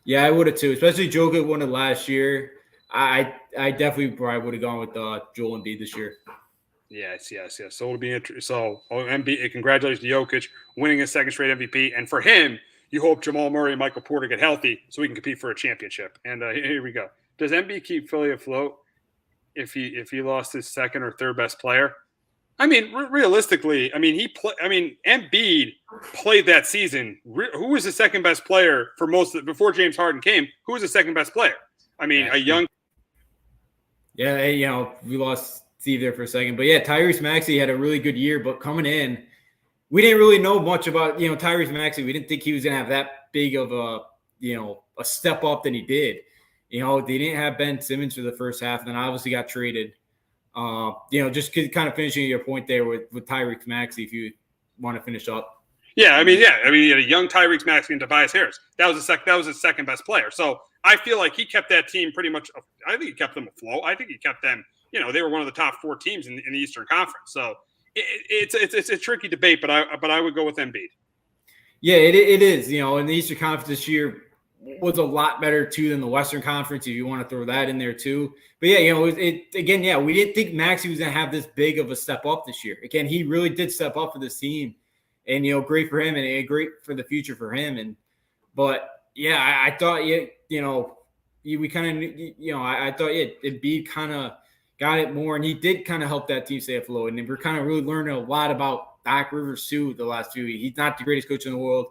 Yeah, I would have too, especially Jokic won it last year. I definitely probably would have gone with Joel Embiid this year. Yes. So it'll be interesting. So Embiid, congratulations to Jokic winning his second straight MVP, and for him, you hope Jamal Murray and Michael Porter get healthy so we can compete for a championship. And here we go. Does Embiid keep Philly afloat if he lost his second or third best player? I mean, realistically, Embiid played that season. Who was the second best player for before James Harden came? Who was the second best player? I mean, a young. Yeah, we lost Steve there for a second, but yeah, Tyrese Maxey had a really good year. But coming in, we didn't really know much about Tyrese Maxey. We didn't think he was going to have that big of a step up than he did. They didn't have Ben Simmons for the first half, and then obviously got traded. Just kind of finishing your point there with Tyrese Maxey, if you want to finish up. Yeah, I mean, you had a young Tyrese Maxey and Tobias Harris. That was his second best player. So I feel like he kept that team pretty much. I think he kept them afloat. I think he kept them. They were one of the top 4 teams in the Eastern Conference. So it's a tricky debate, but I would go with Embiid. Yeah, it is. In the Eastern Conference this year was a lot better too than the Western Conference, if you want to throw that in there too. But yeah, we didn't think Maxey was going to have this big of a step up this year. Again, he really did step up for this team, and great for him, and great for the future for him. But yeah, I thought we kind of I thought Embiid kind of got it more, and he did kind of help that team stay afloat. And we're kind of really learning a lot about Doc Rivers too the last few weeks. He's not the greatest coach in the world,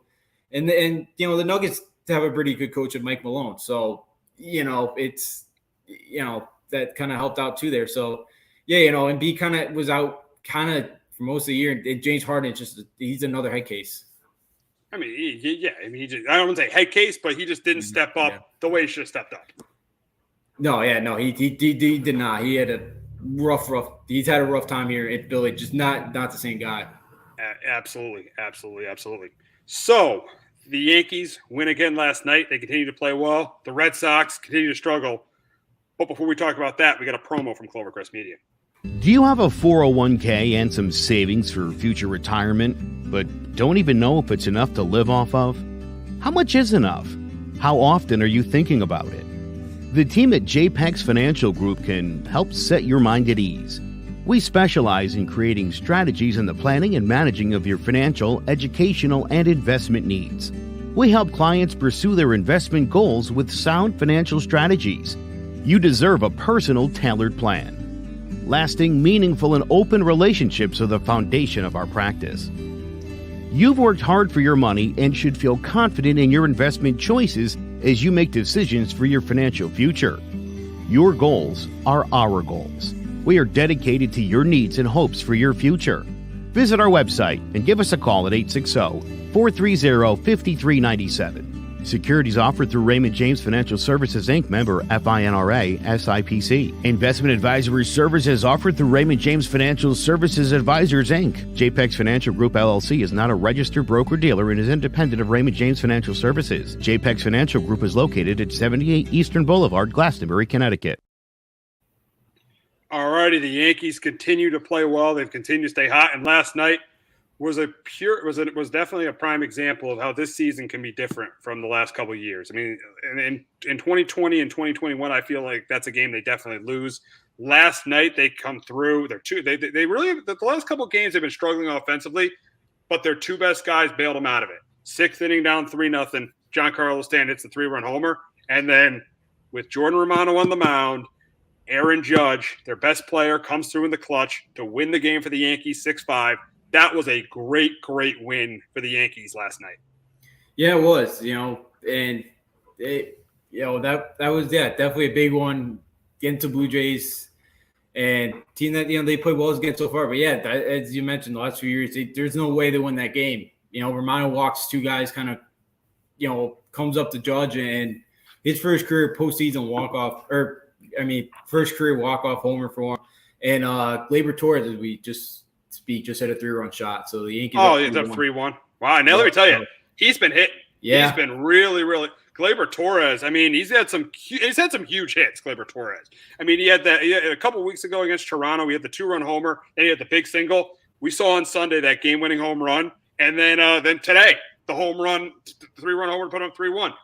and the Nuggets have a pretty good coach of Mike Malone. So, it's, that kind of helped out too there. So, yeah, Embiid kind of was out for most of the year. And James Harden, he's another head case. I mean, he just, I don't want to say head case, but he just didn't step up the way he should have stepped up. No, he did not. He had a rough. He's had a rough time here at Philly. Just not the same guy. Absolutely. So the Yankees win again last night. They continue to play well. The Red Sox continue to struggle. But before we talk about that, we got a promo from Clovercrest Media. Do you have a 401k and some savings for future retirement, but don't even know if it's enough to live off of? How much is enough? How often are you thinking about it? The team at JPEX Financial Group can help set your mind at ease. We specialize in creating strategies in the planning and managing of your financial, educational, and investment needs. We help clients pursue their investment goals with sound financial strategies. You deserve a personal, tailored plan. Lasting, meaningful, and open relationships are the foundation of our practice. You've worked hard for your money and should feel confident in your investment choices as you make decisions for your financial future. Your goals are our goals. We are dedicated to your needs and hopes for your future. Visit our website and give us a call at 860-430-5397. Securities offered through Raymond James Financial Services, Inc., member FINRA, SIPC. Investment advisory services offered through Raymond James Financial Services Advisors, Inc. JPEX Financial Group, LLC is not a registered broker-dealer and is independent of Raymond James Financial Services. JPEX Financial Group is located at 78 Eastern Boulevard, Glastonbury, Connecticut. All righty, the Yankees continue to play well. They've continued to stay hot, and last night was definitely a prime example of how this season can be different from the last couple of years. I mean, in 2020 and 2021, I feel like that's a game they definitely lose. Last night they come through. They really the last couple of games they've been struggling offensively, but their two best guys bailed them out of it. Sixth inning down 3-0. Giancarlo Stanton hits the 3-run homer, and then with Jordan Romano on the mound, Aaron Judge, their best player, comes through in the clutch to win the game for the Yankees 6-5. That was a great win for the Yankees last night. Yeah, it was, and that was definitely a big one against the Blue Jays and team that, they played well against so far. But yeah, as you mentioned, the last few years, there's no way they win that game. Romano walks two guys, kind of, comes up to Judge, and his first career postseason first career walk-off homer for him. And Gleyber Torres, as we just had a 3-run shot. So the Yankees. Oh, it's up 3-1. Wow. Now let me tell you, he's been hitting. Yeah. He's been really, really. Gleyber Torres, I mean, he's had some huge hits, Gleyber Torres. I mean, he had a couple weeks ago against Toronto, he had the 2-run homer, then he had the big single. We saw on Sunday that game-winning home run. And then today, the home run, the 3-run homer to put on 3-1.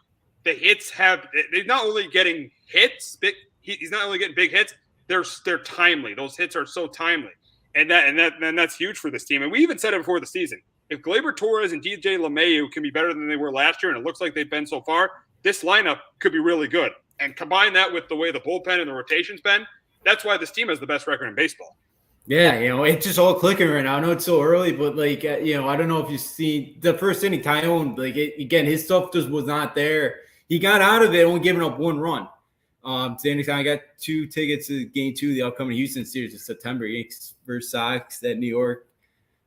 The hits they're not only getting hits, he's not only getting big hits, they're timely. Those hits are so timely. And that's huge for this team. And we even said it before the season. If Gleyber Torres and DJ LeMahieu can be better than they were last year, and it looks like they've been so far, this lineup could be really good. And combine that with the way the bullpen and the rotation's been, that's why this team has the best record in baseball. Yeah, it's just all clicking right now. I know it's so early, but I don't know if you've seen the first inning, Tyone, again, his stuff just was not there. He got out of it, only giving up 1 run. Sandy, I got 2 tickets to Game 2 of the upcoming Houston series in September. Yankees versus Sox at New York.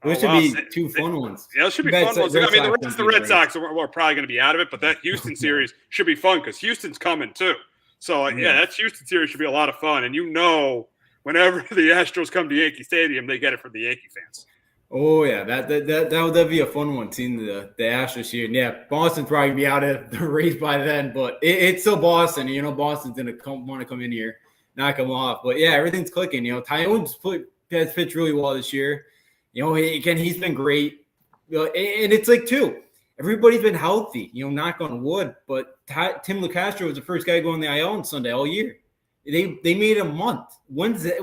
Those should be 2 fun ones. Yeah, those should be fun ones. I mean, the Red Sox are probably going to be out of it, but that Houston series should be fun because Houston's coming too. So, that Houston series should be a lot of fun. And whenever the Astros come to Yankee Stadium, they get it from the Yankee fans. Oh, yeah, that'd be a fun one, seeing the Astros here. And yeah, Boston's probably be out of the race by then, but it's still Boston. Boston's going to want to come in here, knock them off. But yeah, everything's clicking. Tyone's has pitched really well this year. Again, he's been great. And it's everybody's been healthy, knock on wood. But Tim LeCastro was the first guy going the IL on Sunday all year. They made a month. Wednesday,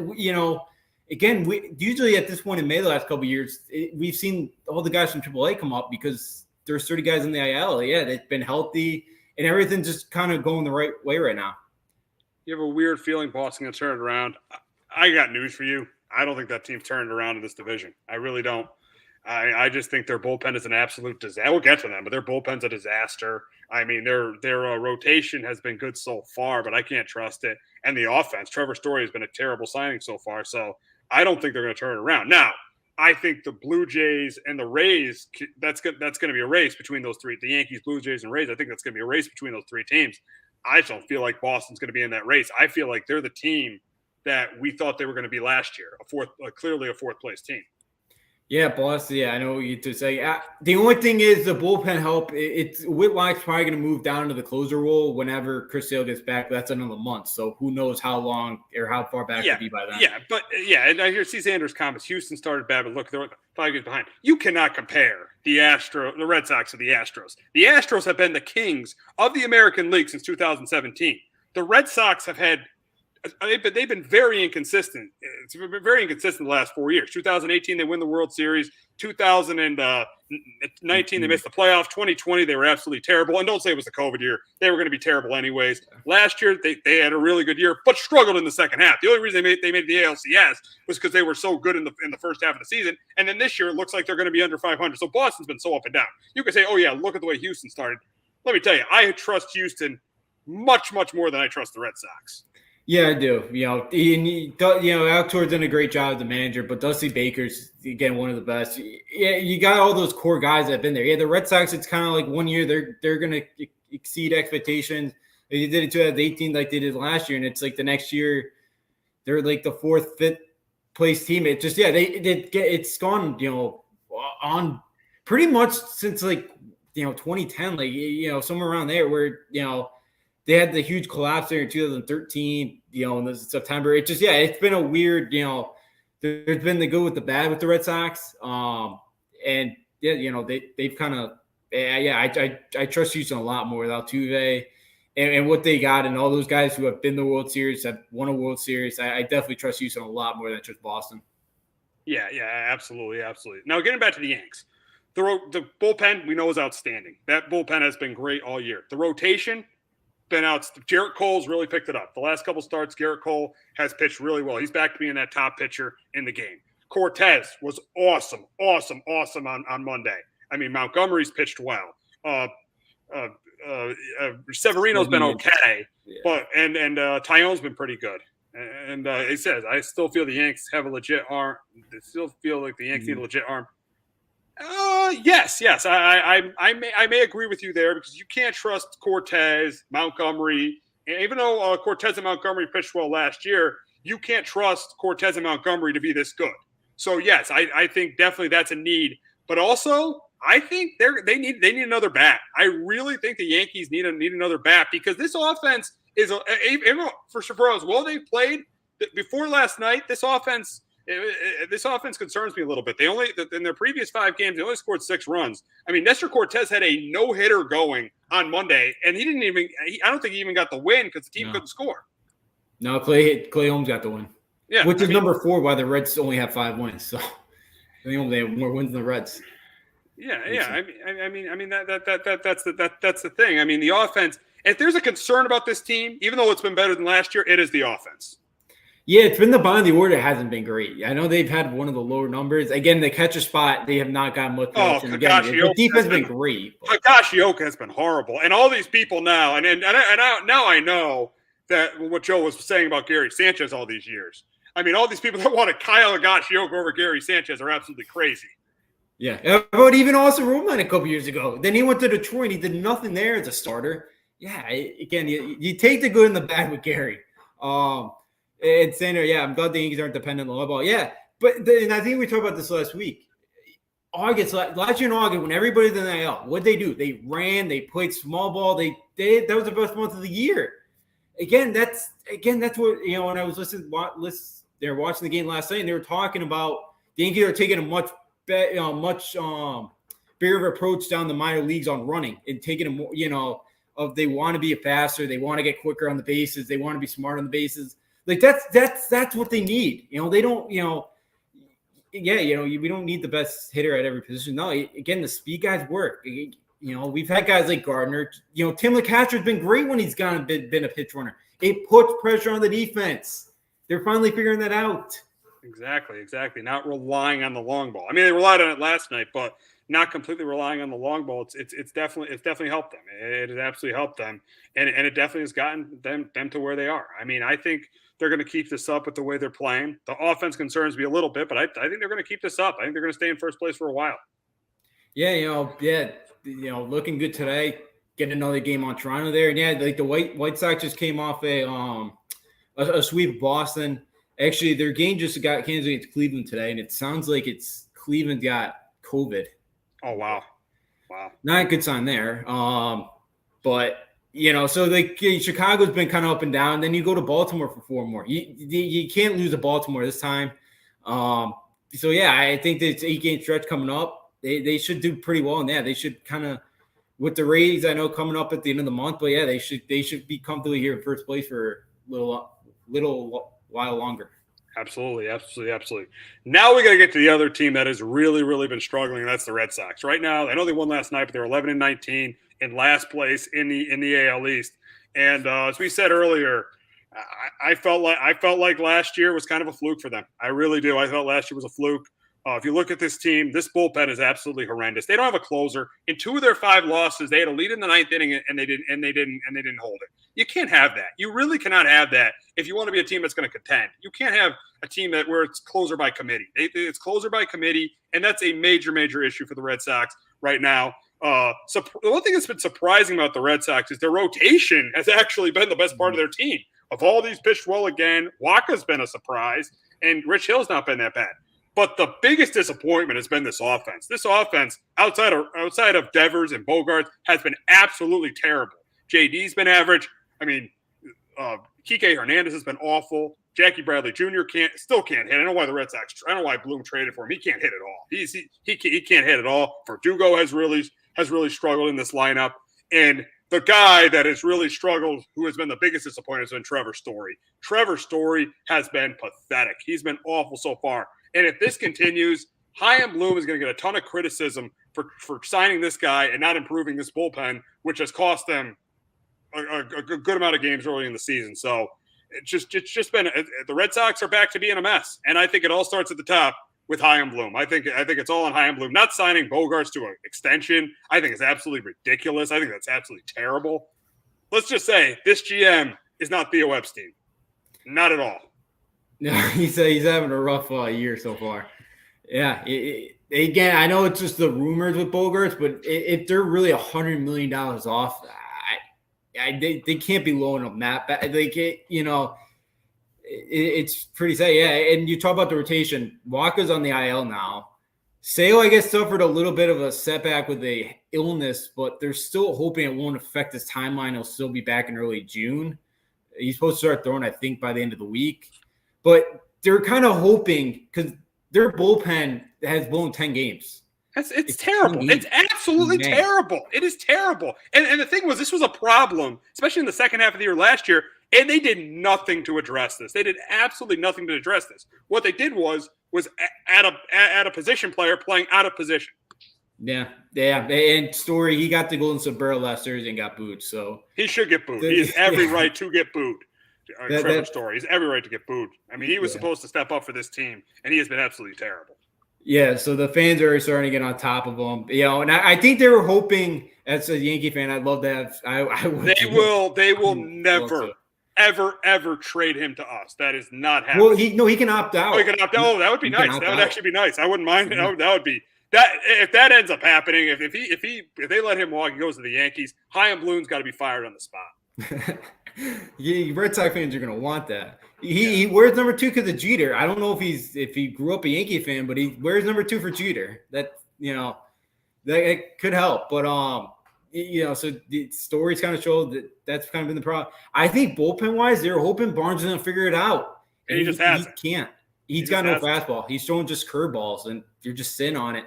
again, we usually at this point in May the last couple of years, we've seen all the guys from AAA come up because there's 30 guys in the IL. Yeah, they've been healthy, and everything's just kind of going the right way right now. You have a weird feeling Boston can turn it around. I got news for you. I don't think that team's turned around in this division. I really don't. I just think their bullpen is an absolute disaster. We'll get to them, but their bullpen's a disaster. I mean, their rotation has been good so far, but I can't trust it. And the offense, Trevor Story has been a terrible signing so far, so I don't think they're going to turn it around. Now, I think the Blue Jays and the Rays, that's going to be a race between those three. The Yankees, Blue Jays, and Rays, I think that's going to be a race between those three teams. I just don't feel like Boston's going to be in that race. I feel like they're the team that we thought they were going to be last year, clearly a fourth place team. Yeah, Boston. Yeah, I know what you're to say. The only thing is the bullpen help. Whitlock's probably going to move down to the closer role whenever Chris Sale gets back. That's another month, so who knows how long or how far back he'll be by then. Yeah, and I hear C. Sanders' comments. Houston started bad, but look, they're 5 games behind. You cannot compare the Red Sox to the Astros. The Astros have been the kings of the American League since 2017. The Red Sox have had. They've been very inconsistent. It's been very inconsistent the last 4 years. 2018, they win the World Series. 2019, they missed the playoffs. 2020, they were absolutely terrible. And don't say it was the COVID year. They were going to be terrible anyways. Last year, they had a really good year, but struggled in the second half. The only reason they made the ALCS was because they were so good in the first half of the season. And then this year, it looks like they're going to be under 500. So Boston's been so up and down. You can say, oh, yeah, look at the way Houston started. Let me tell you, I trust Houston much, much more than I trust the Red Sox. Yeah, I do. Alex Torres done a great job as the manager, but Dusty Baker's, again, one of the best. Yeah, you got all those core guys that have been there. Yeah, the Red Sox, it's kind of like 1 year they're going to exceed expectations. They did it 2018 like they did last year, and it's like the next year they're like the fourth, fifth place team. It just, it's gone, on pretty much since 2010, somewhere around there where, they had the huge collapse there in 2013, in the September. It just, it's been a weird, there's been the good with the bad with the Red Sox. They've kind of, I trust Houston a lot more without Altuve and what they got and all those guys who have been the World Series, have won a World Series. I definitely trust Houston a lot more than just Boston. Yeah, absolutely. Now, getting back to the Yanks, the bullpen we know is outstanding. That bullpen has been great all year. The rotation, been out. Garrett Cole's really picked it up. The last couple starts, Garrett Cole has pitched really well. He's back to being that top pitcher in the game. Cortez was awesome on Monday. I mean, Montgomery's pitched well. Severino's been okay, but and Tyone's been pretty good. And he says, I still feel the Yanks have a legit arm. I still feel like the Yanks need a legit arm. Yes. I may agree with you there because you can't trust Cortez, Montgomery. Even though Cortez and Montgomery pitched well last year, you can't trust Cortez and Montgomery to be this good. So yes, I think definitely that's a need. But also, I think they need another bat. I really think the Yankees need another bat because this offense is for as well they played before last night. This offense concerns me a little bit. They only in their previous 5 games, they only scored 6 runs. I mean, Nestor Cortez had a no-hitter going on Monday, and I don't think he even got the win because the team couldn't score. No, Clay Holmes got the win. Yeah, which is number 4. Why the Reds only have 5 wins. So they have more wins than the Reds. Yeah. I mean that's the thing. I mean, the offense. If there's a concern about this team, even though it's been better than last year, it is the offense. Yeah, it's been the bottom of the order. It hasn't been great. I know they've had one of the lower numbers. Again, the catcher spot, they have not gotten much. And again, the defense has been great. Higashioka has been horrible. And all these people now, and now I know that what Joe was saying about Gary Sanchez all these years. I mean, all these people that wanted Kyle Higashioka over Gary Sanchez are absolutely crazy. Yeah, but even Austin Romine a couple years ago. Then he went to Detroit. He did nothing there as a starter. Yeah, again, you take the good and the bad with Gary. And Sander, I'm glad the Yankees aren't dependent on the ball. Yeah, and I think we talked about this last week. Last year in August, when everybody's in the NL, what'd they do? They ran, they played small ball. That was the best month of the year. That's what when I was they were watching the game last night, and they were talking about the Yankees are taking a much bigger of approach down the minor leagues on running and taking a more, they want to be faster, they want to get quicker on the bases, they want to be smart on the bases. Like that's what they need. They don't, we don't need the best hitter at every position. No, again, the speed guys work. We've had guys like Gardner. Tim LeCastro has been great when he's been a pitch runner. It puts pressure on the defense. They're finally figuring that out. Exactly. Not relying on the long ball. I mean, they relied on it last night, but not completely relying on the long ball. It's definitely helped them. It has absolutely helped them, and it definitely has gotten them to where they are. I mean, I think they're going to keep this up with the way they're playing. The offense concerns me a little bit, but I think they're going to keep this up. I think they're going to stay in first place for a while. Yeah, looking good today. Getting another game on Toronto there. And, yeah, like the White Sox just came off a sweep of Boston. Actually, their game just got canceled against Cleveland today, and it sounds like Cleveland got COVID. Oh, wow. Not a good sign there. But so like Chicago's been kind of up and down. Then you go to Baltimore for 4 more. You can't lose to Baltimore this time. So yeah, I think that it's 8-game stretch coming up. They should do pretty well in that. They should kind of, with the Rays, I know coming up at the end of the month, but yeah, they should be comfortably here in first place for a little while longer. Absolutely. Now we got to get to the other team that has really, really been struggling, and that's the Red Sox. Right now, I know they won last night, but they're 11-19 in last place in the AL East. And as we said earlier, I felt like last year was kind of a fluke for them. I really do. I felt last year was a fluke. If you look at this team, this bullpen is absolutely horrendous. They don't have a closer. In 2 of their 5 losses, they had a lead in the 9th inning, and they didn't hold it. You can't have that. You really cannot have that if you want to be a team that's going to contend. You can't have a team where it's closer by committee. It's closer by committee, and that's a major, major issue for the Red Sox right now. So the one thing that's been surprising about the Red Sox is their rotation has actually been the best part of their team. Of all these pitched well again, Waka's been a surprise, and Rich Hill's not been that bad. But the biggest disappointment has been this offense. This offense, outside of Devers and Bogaerts, has been absolutely terrible. JD's been average. I mean, Kike Hernandez has been awful. Jackie Bradley Jr. still can't hit. I don't know why the Red Sox. I don't know why Bloom traded for him. He can't hit at all. He can't hit at all. Verdugo has really struggled in this lineup. And the guy that has really struggled, who has been the biggest disappointment, has been Trevor Story. Trevor Story has been pathetic. He's been awful so far. And if this continues, Chaim Bloom is going to get a ton of criticism for signing this guy and not improving this bullpen, which has cost them a good amount of games early in the season. So it's just been the Red Sox are back to being a mess, and I think it all starts at the top with Chaim Bloom. I think it's all on Chaim Bloom. Not signing Bogaerts to an extension, I think it's absolutely ridiculous. I think that's absolutely terrible. Let's just say this GM is not Theo Epstein, not at all. No, he's having a rough year so far. Yeah. Again, I know it's just the rumors with Bogaerts, but if they're really $100 million off, they can't be loaning them that bad. It's pretty sad. Yeah, and you talk about the rotation. Waka's on the IL now. Sale, I guess, suffered a little bit of a setback with a illness, but they're still hoping it won't affect his timeline. He'll still be back in early June. He's supposed to start throwing, I think, by the end of the week. But they're kind of hoping because their bullpen has blown 10 games. It's terrible. It's absolutely terrible. It is terrible. And the thing was, this was a problem, especially in the second half of the year last year, and they did nothing to address this. They did absolutely nothing to address this. What they did was add a position player playing out of position. Yeah. And Story, he got the Golden Sombrero last Thursday and got booed. So he should get booed. He has every right to get booed. Trevor Story. He's every right to get booed. I mean, he was supposed to step up for this team, and he has been absolutely terrible. Yeah, so the fans are starting to get on top of him. And I think they were hoping, as a Yankee fan, I'd love to have. They will never, ever trade him to us. That is not happening. Well, he can opt out. Oh, he can opt out. Oh, that would be nice. That would actually be nice. I wouldn't mind. That would be that. If that ends up happening, if they let him walk, he goes to the Yankees. Chaim Bloom's got to be fired on the spot. Red Sox fans are going to want that. He wears number 2 because of Jeter. I don't know if he grew up a Yankee fan, but he wears number 2 for Jeter. That it could help. But so the stories kind of show that's kind of been the problem. I think bullpen wise, they're hoping Barnes is going to figure it out, and he just hasn't. He can't. He's got no fastball. He's throwing just curveballs, and you're just sitting on it.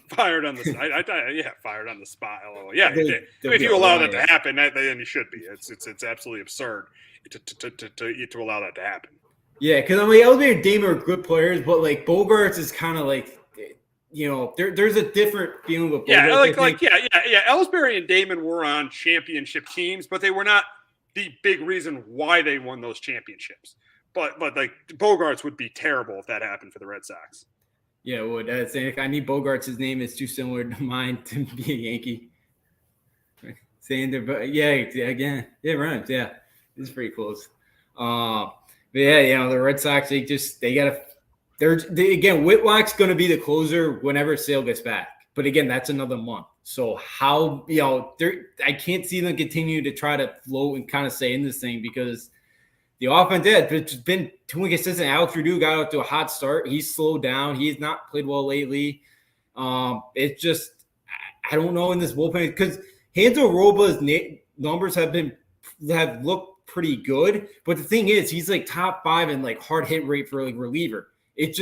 Fired on the fired on the spot. Yeah, if you allow that to happen, then you should be. It's absolutely absurd to allow that to happen. Yeah, because Ellsbury and Damon are good players, but like Bogaerts is kind of like, there's a different feeling with Bogaerts. Ellsbury and Damon were on championship teams, but they were not the big reason why they won those championships. But like Bogaerts would be terrible if that happened for the Red Sox. Yeah, it would. I need Bogaerts. His name is too similar to mine to be a Yankee. Saying there, but it rhymes. Yeah, it's pretty close. But yeah, the Red Sox, they got to – again, Whitlock's going to be the closer whenever Sale gets back. But again, that's another month. So how, I can't see them continue to try to float and kind of stay in this thing because the offense, it's been too inconsistent. Alex Redu got out to a hot start. He's slowed down. He's not played well lately. It's just, I don't know in this bullpen because Hansel Robles' numbers have looked pretty good. But the thing is, he's like top 5 in like hard hit rate for like reliever. It's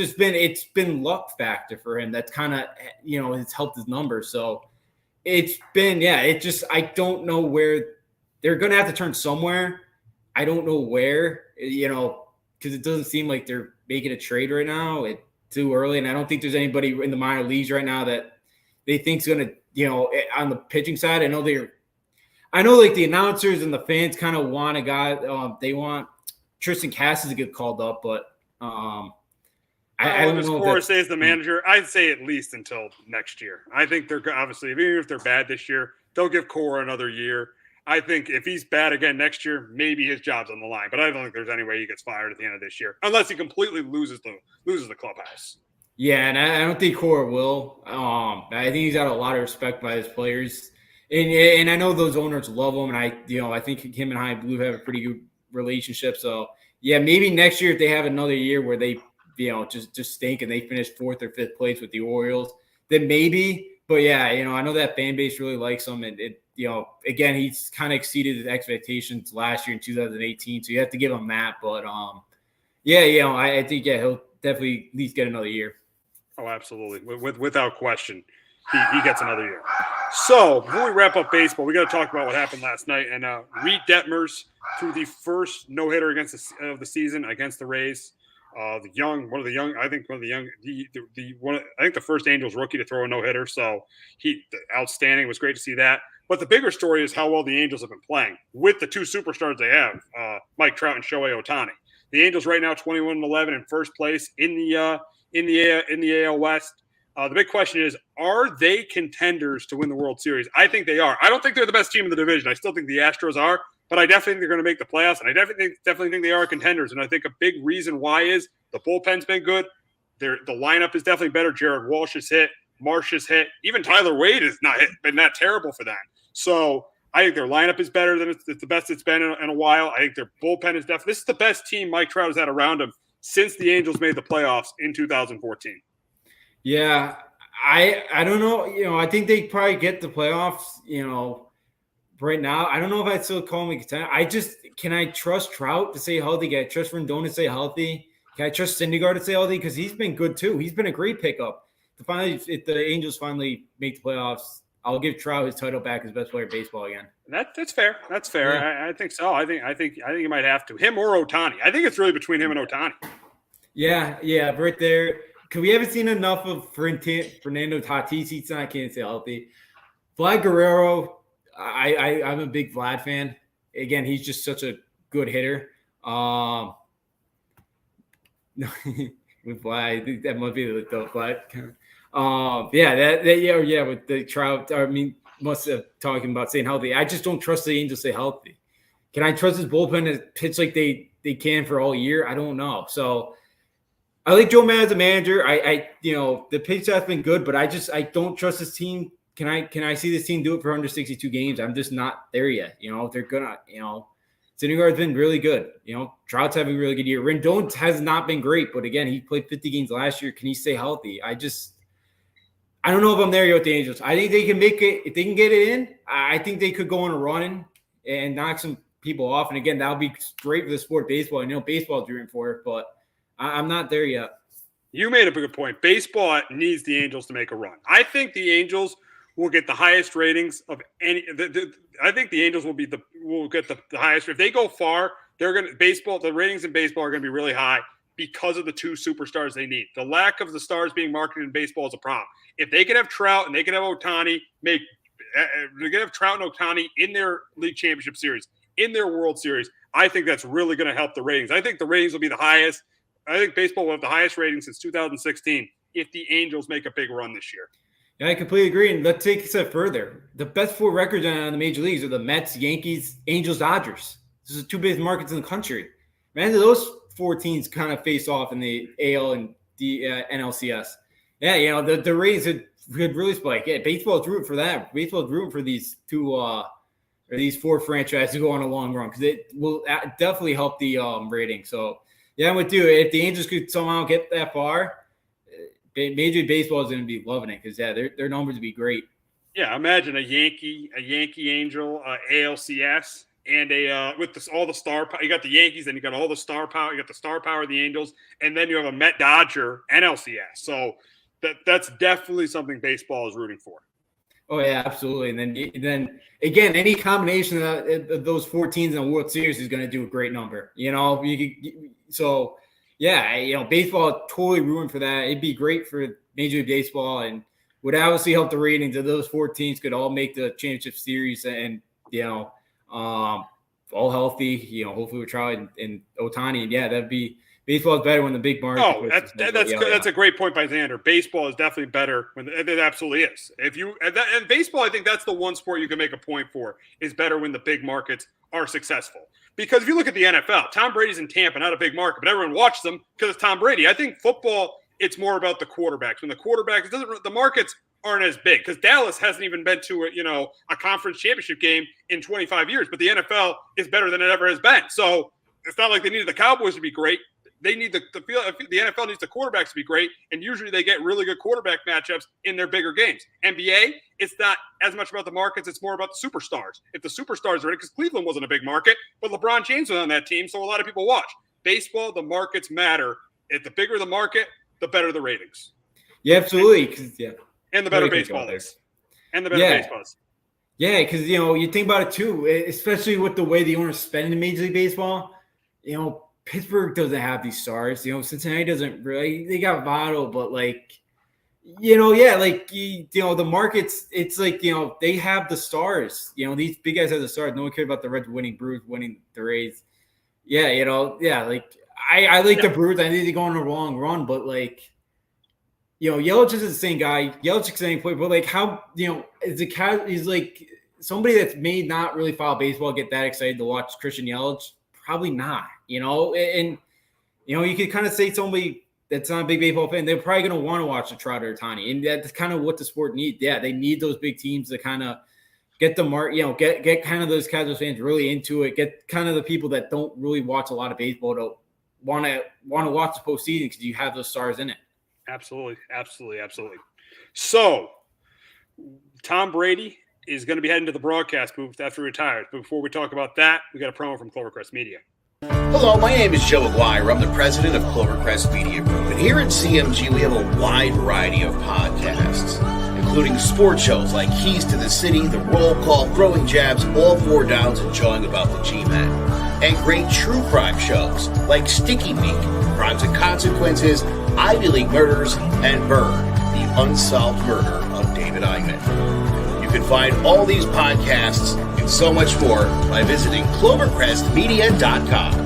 been luck factor for him. That's kind of, it's helped his numbers. So it's been, I don't know where they're going to have to turn somewhere. I don't know where, because it doesn't seem like they're making a trade right now. It's too early. And I don't think there's anybody in the minor leagues right now that they think's going to, on the pitching side. I know like the announcers and the fans kind of want a guy. They want Tristan Cassis to get called up, but I don't know. If stays the manager, I'd say at least until next year. I think they're obviously, even if they're bad this year, they'll give Cora another year. I think if he's bad again next year, maybe his job's on the line. But I don't think there's any way he gets fired at the end of this year, unless he completely loses the clubhouse. Yeah, and I don't think Cora will. I think he's got a lot of respect by his players, and I know those owners love him. And I think him and High Blue have a pretty good relationship. So yeah, maybe next year if they have another year where they just stink and they finish 4th or 5th place with the Orioles, then maybe. But yeah, I know that fan base really likes him, and again, he's kind of exceeded his expectations last year in 2018, so you have to give him that. But I think he'll definitely at least get another year. Oh, absolutely, without question, he gets another year. So before we wrap up baseball, we got to talk about what happened last night. And Reed Detmers threw the first no-hitter of the season against the Rays. I think the first Angels rookie to throw a no-hitter. So outstanding. It was great to see that. But the bigger story is how well the Angels have been playing with the 2 superstars they have, Mike Trout and Shohei Ohtani. The Angels right now 21-11 in first place in the AL West. The big question is, are they contenders to win the World Series? I think they are. I don't think they're the best team in the division. I still think the Astros are. But I definitely think they're going to make the playoffs, and I definitely think they are contenders. And I think a big reason why is the bullpen's been good. The lineup is definitely better. Jared Walsh has hit. Marsh has hit. Even Tyler Wade has not been that terrible for them. So I think their lineup is better than it's the best it's been in a while. I think their bullpen is definitely – this is the best team Mike Trout has had around him since the Angels made the playoffs in 2014. Yeah, I don't know. I think they probably get the playoffs, right now. I don't know if I'd still call him a contender. Can I trust Trout to stay healthy? Can I trust Rendon to stay healthy? Can I trust Syndergaard to stay healthy? Because he's been good too. He's been a great pickup. If the Angels finally make the playoffs, I'll give Trout his title back as best player in baseball again. That's fair. That's fair. Yeah. I think so. I think you might have to. Him or Ohtani. I think it's really between him and Ohtani. Yeah, right there. Because we haven't seen enough of Fernando Tatis. He's not can't stay healthy. Vlad Guerrero. I'm a big Vlad fan. Again, he's just such a good hitter. With Vlad, I think that might be the Vlad. With the Trout. Must have talking about staying healthy. I just don't trust the Angels to stay healthy. Can I trust his bullpen to pitch like they can for all year? I don't know. So I like Joe Maddon as a manager. The pitch staff's been good, but I don't trust this team. Can I see this team do it for 162 games? I'm just not there yet. They're gonna, Syndergaard's been really good. Trout's having a really good year. Rendon has not been great, but again, he played 50 games last year. Can he stay healthy? I don't know if I'm there yet with the Angels. I think they can make it. If they can get it in, I think they could go on a run and knock some people off. And again, that would be great for the sport of baseball. I know baseball's rooting for it, but I'm not there yet. You made a good point. Baseball needs the Angels to make a run. I think the Angels will get the highest ratings of any. I think the Angels will get the highest. If they go far, the ratings in baseball are going to be really high because of the 2 superstars they need. The lack of the stars being marketed in baseball is a problem. If they could have Trout and they could have Ohtani, they could have Trout and Ohtani in their league championship series, in their World Series, I think that's really going to help the ratings. I think the ratings will be the highest. I think baseball will have the highest ratings since 2016 if the Angels make a big run this year. Yeah, I completely agree. And let's take it a step further. The best 4 records on the major leagues are the Mets, Yankees, Angels, Dodgers. These are the 2 biggest markets in the country. Man, those four teams kind of face off in the AL and the NLCS. Yeah, the Rays could really spike. Yeah, baseball's rooting for that. Baseball's rooting for these two or these four franchises to go on a long run because it will definitely help the rating. So, yeah, I'm with you. If the Angels could somehow get that far, Major League Baseball is going to be loving it because, their numbers would be great. Yeah, imagine a Yankee Angel, ALCS, and all the star power. You got the Yankees, and you got all the star power. You got the star power of the Angels, and then you have a Met Dodger NLCS. So that's definitely something baseball is rooting for. Oh yeah, absolutely. And then again, any combination of those 4 teams in the World Series is going to do a great number. Baseball totally ruined for that. It'd be great for Major League Baseball and would obviously help the ratings of those 4 teams could all make the championship series and all healthy. Hopefully with Trout and Ohtani. Yeah, that'd be. Baseball is better when the big market. Oh, that's a great point by Xander. Baseball is definitely better when it absolutely is. And baseball, I think that's the one sport you can make a point for is better when the big markets are successful. Because if you look at the NFL, Tom Brady's in Tampa, not a big market, but everyone watches them because it's Tom Brady. I think football, it's more about the quarterbacks. When the quarterbacks the markets aren't as big because Dallas hasn't even been to a conference championship game in 25 years, but the NFL is better than it ever has been. So it's not like they needed the Cowboys to be great. They need the NFL needs the quarterbacks to be great, and usually they get really good quarterback matchups in their bigger games. NBA, it's not as much about the markets; it's more about the superstars. If the superstars are in it, because Cleveland wasn't a big market, but LeBron James was on that team, so a lot of people watch. Baseball, the markets matter. If the bigger the market, the better the ratings. Yeah, absolutely. And the better baseball is. And the better baseball is. Yeah, because you think about it too, especially with the way the owners spend in Major League Baseball. Pittsburgh doesn't have these stars. Cincinnati doesn't really. They got Votto, but the markets. It's like they have the stars. These big guys have the stars. No one cared about the Reds winning, Brewers winning, the Rays. Yeah, I like the Brewers. I think they go on a long run, but Yelich is the same guy. Yelich is the same player, but how is the cat? He's like somebody that's may not really follow baseball get that excited to watch Christian Yelich. Probably not, and you could kind of say somebody that's not a big baseball fan, they're probably going to want to watch the Trout or Ohtani, and that's kind of what the sport needs. Yeah, they need those big teams to kind of get the get kind of those Casuals fans really into it, get kind of the people that don't really watch a lot of baseball to want to watch the postseason because you have those stars in it. Absolutely. So, Tom Brady is going to be heading to the broadcast booth after he retires. But before we talk about that, we got a promo from Clovercrest Media. Hello, my name is Joe Aguirre. I'm the president of Clovercrest Media Group. And here at CMG, we have a wide variety of podcasts, including sports shows like Keys to the City, The Roll Call, Throwing Jabs, All Four Downs, and Jawing About the G-Men. And great true crime shows like Sticky Week, Crimes and Consequences, Ivy League Murders, and Bird, the unsolved murder of David Eichmann. You can find all these podcasts and so much more by visiting clovercrestmedia.com.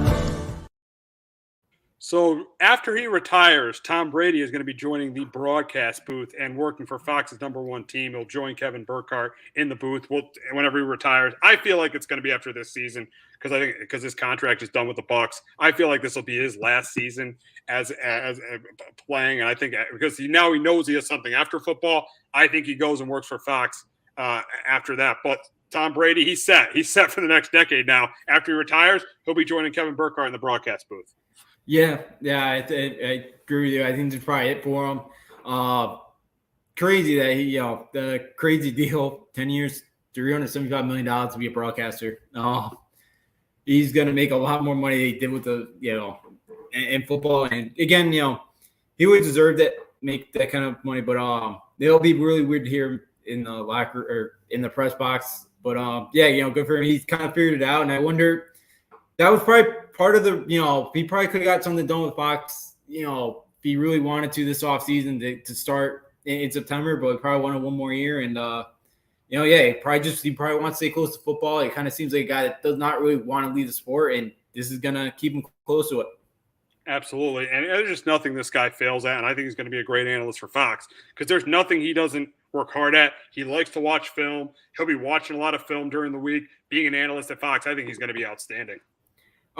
So after he retires, Tom Brady is going to be joining the broadcast booth and working for Fox's #1 team. He'll join Kevin Burkhardt in the booth whenever he retires. I feel like it's going to be after this season because his contract is done with the Bucs. I feel like this will be his last season as playing, and I think because now he knows he has something after football. I think he goes and works for Fox after that. But Tom Brady, he's set for the next decade now. After he retires, he'll be joining Kevin Burkhardt in the broadcast booth. Yeah, I agree with you. I think it's probably it for him. Crazy that he, the crazy deal, 10 years, $375 million to be a broadcaster. He's going to make a lot more money than he did with in football. And again, he would deserve that, make that kind of money. But it'll be really weird to hear him in the locker or in the press box. But good for him. He's kind of figured it out. And I wonder, that was probably part of the, he probably could have got something done with Fox, if he really wanted to this offseason to start in September, but he probably wanted one more year. And, he probably wants to stay close to football. It kind of seems like a guy that does not really want to leave the sport, and this is going to keep him close to it. Absolutely. And there's just nothing this guy fails at. And I think he's going to be a great analyst for Fox because there's nothing he doesn't work hard at. He likes to watch film. He'll be watching a lot of film during the week. Being an analyst at Fox, I think he's going to be outstanding.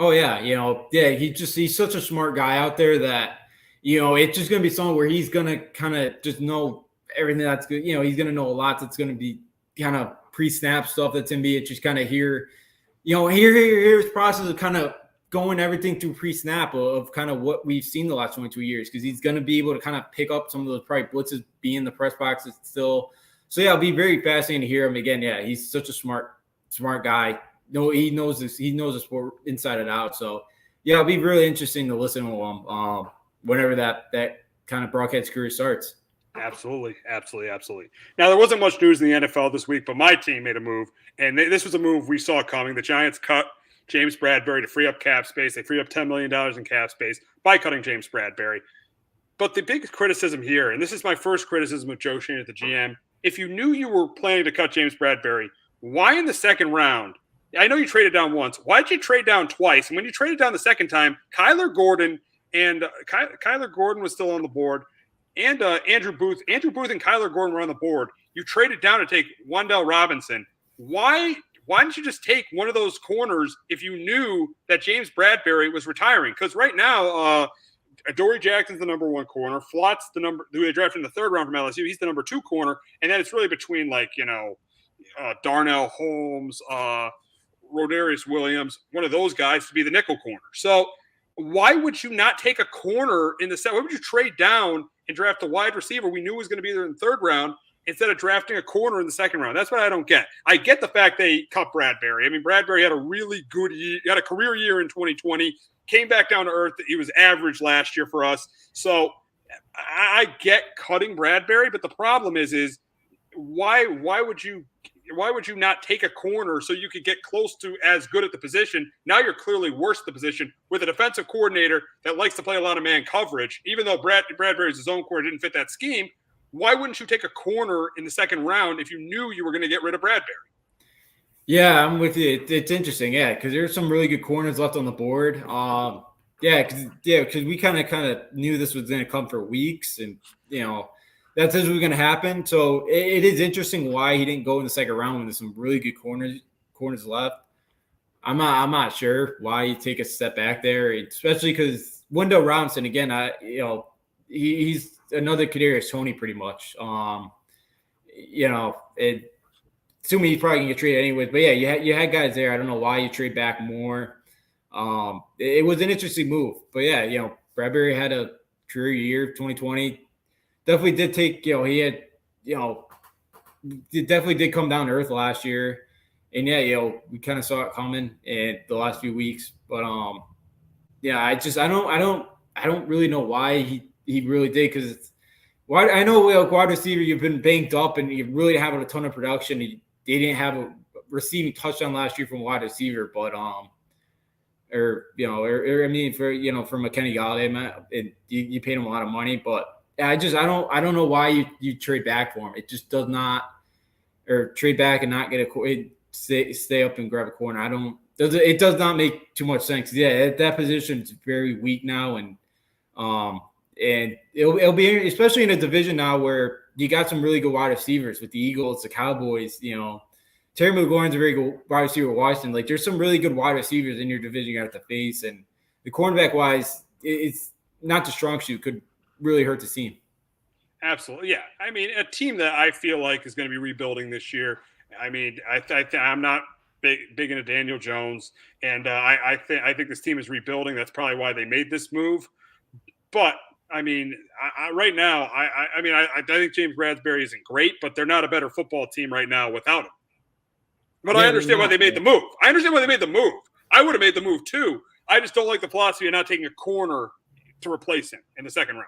Oh yeah, he's such a smart guy out there that it's just gonna be something where he's gonna kind of just know everything that's good. He's gonna know a lot that's gonna be kind of pre-snap stuff that's gonna be just kind of here's process of kind of going everything through pre-snap of kind of what we've seen the last 22 years, because he's gonna be able to kind of pick up some of those probably blitzes, be in the press boxes still. So yeah, it'll be very fascinating to hear him again. Yeah, he's such a smart guy. No, he knows this. He knows the sport inside and out. So, yeah, it'll be really interesting to listen to him whenever that kind of broadcast career starts. Absolutely. Now, there wasn't much news in the NFL this week, but my team made a move, and this was a move we saw coming. The Giants cut James Bradberry to free up cap space. They free up $10 million in cap space by cutting James Bradberry. But the big criticism here, and this is my first criticism of Joe Schoen at the GM, if you knew you were planning to cut James Bradberry, why in the second round? I know you traded down once. Why'd you trade down twice? And when you traded down the second time, Kyler Gordon was still on the board, and Andrew Booth and Kyler Gordon were on the board. You traded down to take Wan'Dale Robinson. Why didn't you just take one of those corners if you knew that James Bradberry was retiring? Because right now, Adoree Jackson's the number one corner. Flott's who they drafted in the third round from LSU. He's the number two corner, and then it's really between Darnell Holmes, Rodarius Williams, one of those guys to be the nickel corner. So why would you not take a corner in the set? Why would you trade down and draft a wide receiver we knew was going to be there in the third round instead of drafting a corner in the second round? That's what I don't get. I get the fact they cut Bradberry. I mean, Bradberry had a really good year, had a career year in 2020, came back down to earth. He was average last year for us. So I get cutting Bradberry, but the problem is why would you not take a corner so you could get close to as good at the position? Now you're clearly worse at the position with a defensive coordinator that likes to play a lot of man coverage. Even though Bradberry's his own corner didn't fit that scheme, why wouldn't you take a corner in the second round if you knew you were going to get rid of Bradberry? Yeah, I'm with you. It's interesting, because there's some really good corners left on the board. Because we kind of knew this was going to come for weeks, and that's what was going to happen. So it is interesting why he didn't go in the second round when there's some really good corners left. I'm not sure why you take a step back there, especially because Wan'Dale Robinson, again, he's another Kadarius Toney pretty much. Assuming he's probably going to get traded anyways. But, yeah, you had guys there. I don't know why you trade back more. It was an interesting move. But, yeah, Bradberry had a career year, 2020. Definitely did take, he had, it definitely did come down to earth last year. And yeah, we kind of saw it coming in the last few weeks. But I don't really know why he really did, because I know wide receiver, you've been banked up and you really haven't a ton of production. They didn't have a receiving touchdown last year from wide receiver, but from a Kenny Galladay, you paid him a lot of money, but. I don't know why you trade back for him. It just does not, or trade back and not get stay up and grab a corner. It does not make too much sense. Yeah, that position is very weak now, and it'll be, especially in a division now where you got some really good wide receivers with the Eagles, the Cowboys. Terry McLaurin's a very good wide receiver with Washington. Like, there's some really good wide receivers in your division you got to face, and the cornerback wise, it's not the strong suit. Could really hurt the team. Absolutely. Yeah. I mean, a team that I feel like is going to be rebuilding this year. I mean, I'm not big into Daniel Jones, and I think this team is rebuilding. That's probably why they made this move. But I mean, right now, I think James Bradberry isn't great, but they're not a better football team right now without him. But I understand why they made the move. I would have made the move too. I just don't like the philosophy of not taking a corner to replace him in the second round.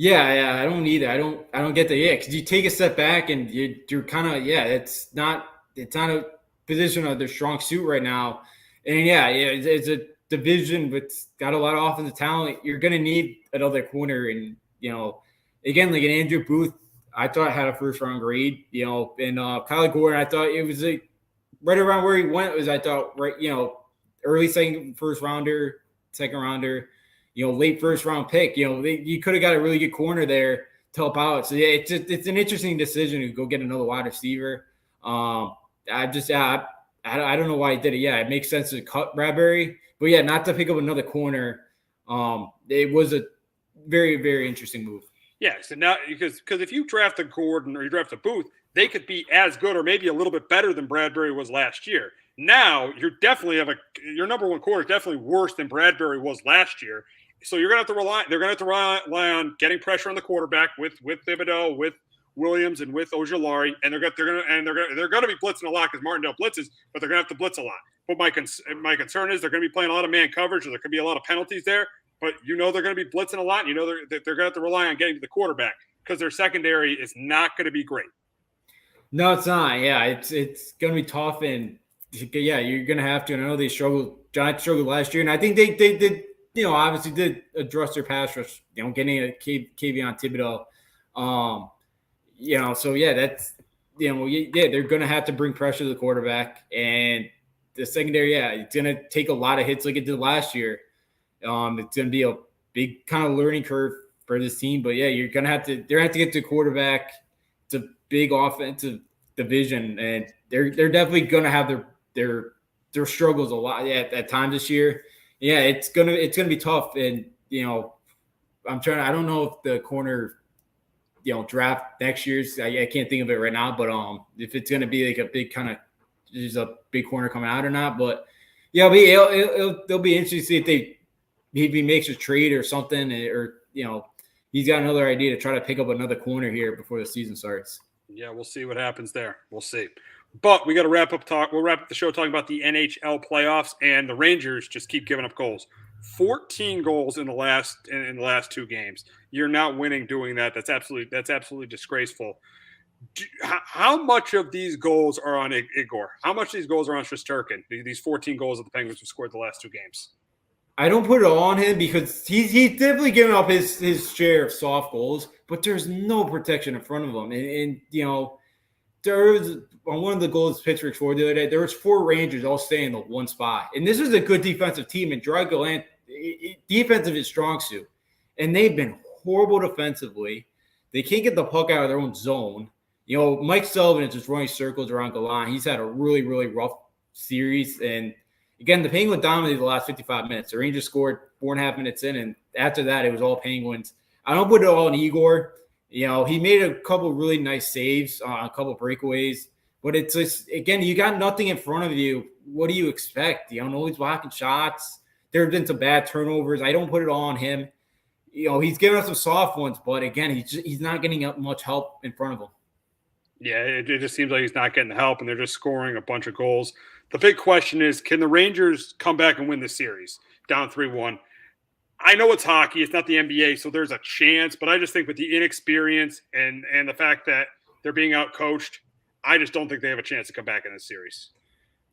Yeah, I don't either. I don't get that. Yeah, because you take a step back and you're kind of, it's not a position of their strong suit right now. And it's a division that's got a lot of offensive talent. You're gonna need another corner, and again, like an Andrew Booth, I thought had a first round grade. And Kyler Gordon, I thought it was right around where he went. Early second rounder. Late first round pick. You could have got a really good corner there to help out. So yeah, it's an interesting decision to go get another wide receiver. I I don't know why he did it. Yeah, it makes sense to cut Bradbury, but yeah, not to pick up another corner. It was a very, very interesting move. Yeah, so now because if you draft a Gordon or you draft a Booth, they could be as good or maybe a little bit better than Bradbury was last year. Now you're definitely your number one corner is definitely worse than Bradbury was last year. So you're gonna have to rely. They're gonna have to rely on getting pressure on the quarterback with Thibodeau, with Williams, and with Ojulari, and they're gonna be blitzing a lot because Martindale blitzes, but they're gonna have to blitz a lot. But my concern is they're gonna be playing a lot of man coverage, or there could be a lot of penalties there. But they're going to be blitzing a lot. And they're going to have to rely on getting to the quarterback because their secondary is not going to be great. No, it's not. Yeah, it's going to be tough, and yeah, you're going to have to. And I know they struggled. Giants struggled last year, and I think they did. Obviously did address their pass rush. Getting a Kayvon Thibodeau. So yeah, that's they're going to have to bring pressure to the quarterback, and the secondary. Yeah, it's going to take a lot of hits like it did last year. It's going to be a big kind of learning curve for this team, but yeah, they're going to have to get to quarterback. It's a big offensive division, and they're definitely going to have their struggles a lot at times this year. Yeah, it's gonna be tough, and I don't know if the corner draft next year's I can't think of it right now, but if it's going to be like a big kind of there's a big corner coming out or not, but yeah, it'll be interesting to see if he makes a trade or something, or he's got another idea to try to pick up another corner here before the season starts. Yeah, we'll see what happens there. We'll see. But we got to wrap up talk. We'll wrap up the show talking about the NHL playoffs, and the Rangers just keep giving up goals. 14 goals in the last 2 games. You're not winning doing that. That's absolutely disgraceful. How much of these goals are on Igor? How much of these goals are on Shesterkin? These 14 goals that the Penguins have scored the last 2 games. I don't put it all on him because he's definitely giving up his share of soft goals, but there's no protection in front of him. And there was on one of the goals Pittsburgh scored the other day, there was 4 Rangers all staying in the one spot. And this is a good defensive team, and Dragoland, defensive is strong suit. And they've been horrible defensively. They can't get the puck out of their own zone. Mike Sullivan is just running circles around Galan. He's had a really, really rough series, and again, the Penguins dominated the last 55 minutes. The Rangers scored 4.5 minutes in, and after that, it was all Penguins. I don't put it all on Igor. He made a couple really nice saves on a couple breakaways, but it's just, again, you got nothing in front of you. What do you expect? Nobody's blocking shots. There have been some bad turnovers. I don't put it all on him. He's giving us some soft ones, but again, he's not getting much help in front of him. Yeah, it just seems like he's not getting the help, and they're just scoring a bunch of goals. The big question is, can the Rangers come back and win this series down 3-1? I know it's hockey. It's not the NBA, so there's a chance. But I just think with the inexperience and the fact that they're being outcoached, I just don't think they have a chance to come back in this series.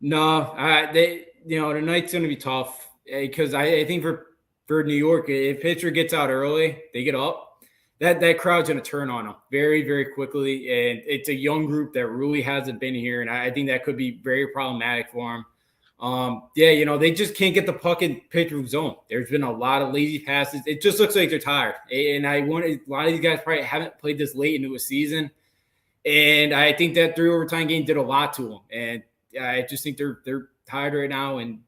No, tonight's going to be tough because I think for New York, if Pittsburgh gets out early, they get up. That crowd's going to turn on them very, very quickly, and it's a young group that really hasn't been here, and I think that could be very problematic for them. They just can't get the puck in Pittsburgh zone. There's been a lot of lazy passes. It just looks like they're tired, and a lot of these guys probably haven't played this late into a season, and I think that 3 overtime game did a lot to them, and I just think they're tired right now, and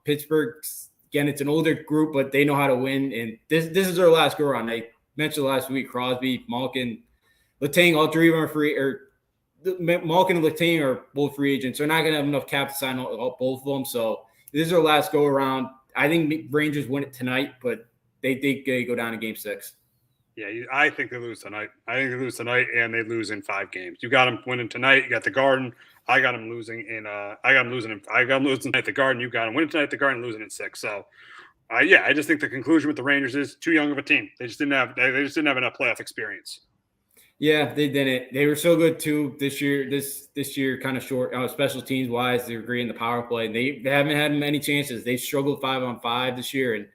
Pittsburgh, again, it's an older group, but they know how to win, and this is their last go-around. They mentioned last week, Crosby, Malkin, Letang, all 3 of them are free, or Malkin and Letang are both free agents. They're not going to have enough cap to sign both of them. So this is their last go around. I think Rangers win it tonight, but they go down to Game 6. Yeah, I think they lose tonight. I think they lose tonight, and they lose in 5 games. You got them winning tonight. You got the Garden. I got them losing at the Garden. You got them winning tonight at the Garden, losing in 6. So. I just think the conclusion with the Rangers is too young of a team. They just didn't have enough playoff experience. Yeah, they didn't. They were so good too this year. This year kind of short. Special teams wise, they're great in the power play. They haven't had many chances. They struggled 5-on-5 this year, and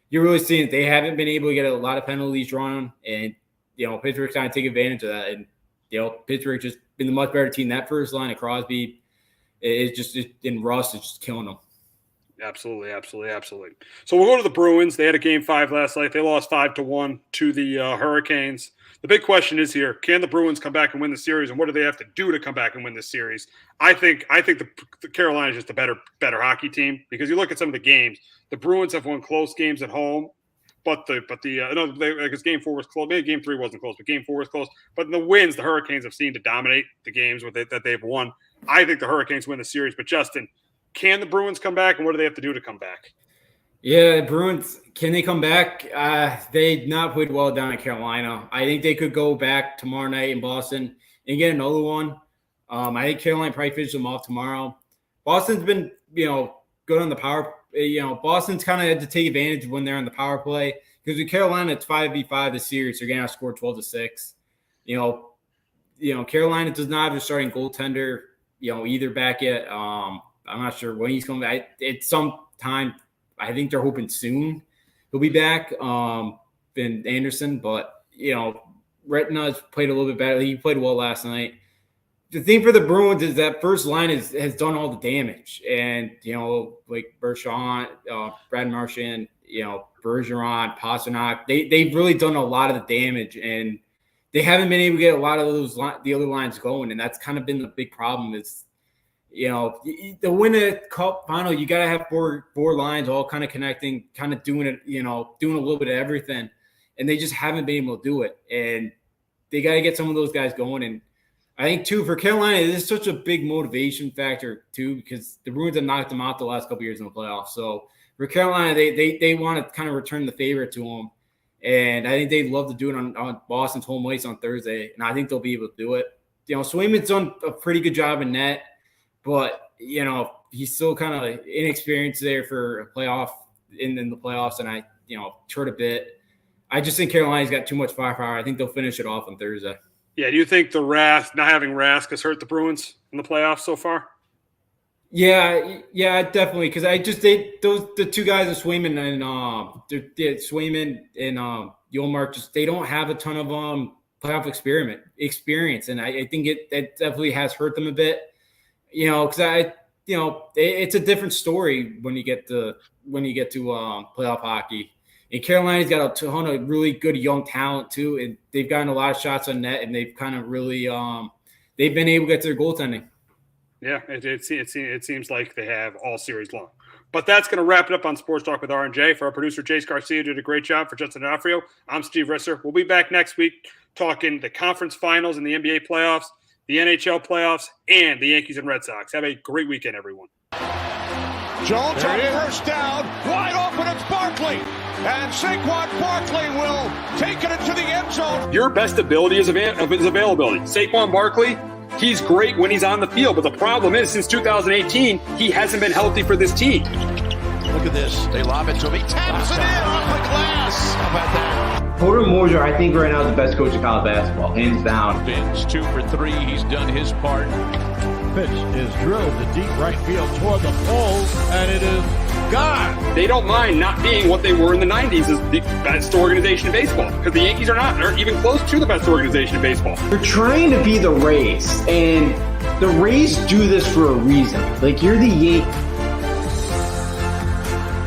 you're really seeing they haven't been able to get a lot of penalties drawn. And Pittsburgh's trying to take advantage of that. And Pittsburgh just been the much better team. That first line of Crosby is just in Russ is just killing them. Absolutely. So we'll go to the Bruins. They had a game 5 last night. They lost 5-1 to the Hurricanes. The big question is here: can the Bruins come back and win the series, and what do they have to do to come back and win this series? I think the Carolina is just a better hockey team, because you look at some of the games. The Bruins have won close games at home, but game 4 was close. Maybe game 3 wasn't close, but game 4 was close. But in the wins, the Hurricanes have seemed to dominate the games that they've won. I think the Hurricanes win the series. But Justin, can the Bruins come back, and what do they have to do to come back? Yeah, Bruins, can they come back? They not played well down in Carolina. I think they could go back tomorrow night in Boston and get another one. I think Carolina probably finishes them off tomorrow. Boston's been, good on the power. Boston's kind of had to take advantage when they're on the power play, because with Carolina, it's 5v5 this series. They're going to score 12-6. Carolina does not have a starting goaltender, either back yet. I'm not sure when he's coming back. It's some time. I think they're hoping soon he'll be back. And Anderson, but Retina's played a little bit better. He played well last night. The thing for the Bruins is that first line has done all the damage, and like Bergeron, Brad Marchand, Bergeron, Pasternak, they've really done a lot of the damage, and they haven't been able to get a lot of the other lines going, and that's kind of been the big problem. Is to win a cup final, you got to have four lines all kind of connecting, kind of doing it, doing a little bit of everything. And they just haven't been able to do it. And they got to get some of those guys going. And I think, too, for Carolina, it is such a big motivation factor, too, because the Bruins have knocked them out the last couple of years in the playoffs. So for Carolina, they want to kind of return the favor to them. And I think they'd love to do it on Boston's home ice on Thursday. And I think they'll be able to do it. Swayman's done a pretty good job in net. But, he's still kind of inexperienced there for a playoff in the playoffs. And I, hurt a bit. I just think Carolina's got too much firepower. I think they'll finish it off on Thursday. Yeah. Do you think not having Rask has hurt the Bruins in the playoffs so far? Yeah, definitely. Because the two guys, Swayman and Yolmark, they don't have a ton of playoff experience. And I think it definitely has hurt them a bit. Because it's a different story when you get to playoff hockey. And Carolina's got a ton of really good young talent too, and they've gotten a lot of shots on net, and they've kind of really they've been able to get to their goaltending. Yeah, it seems like they have all series long. But that's going to wrap it up on Sports Talk with R&J. For our producer, Jace Garcia, did a great job. For Justin D'Onofrio, I'm Steve Risser. We'll be back next week talking the conference finals and the NBA playoffs, the NHL playoffs, and the Yankees and Red Sox. Have a great weekend, everyone. Jones on first down, wide open, it's Barkley. And Saquon Barkley will take it into the end zone. Your best ability is availability. Saquon Barkley, he's great when he's on the field, but the problem is since 2018, he hasn't been healthy for this team. Look at this. They lob it to him. He taps it in off the glass. How about that? Porter Moser, I think right now is the best coach of college basketball, hands down. Vince 2 for 3. He's done his part. Pitch is drilled to deep right field toward the pole, and it is gone. They don't mind not being what they were in the 90s as the best organization in baseball, because the Yankees aren't even close to the best organization in baseball. You're trying to be the Rays, and the Rays do this for a reason. Like, you're the Yankees.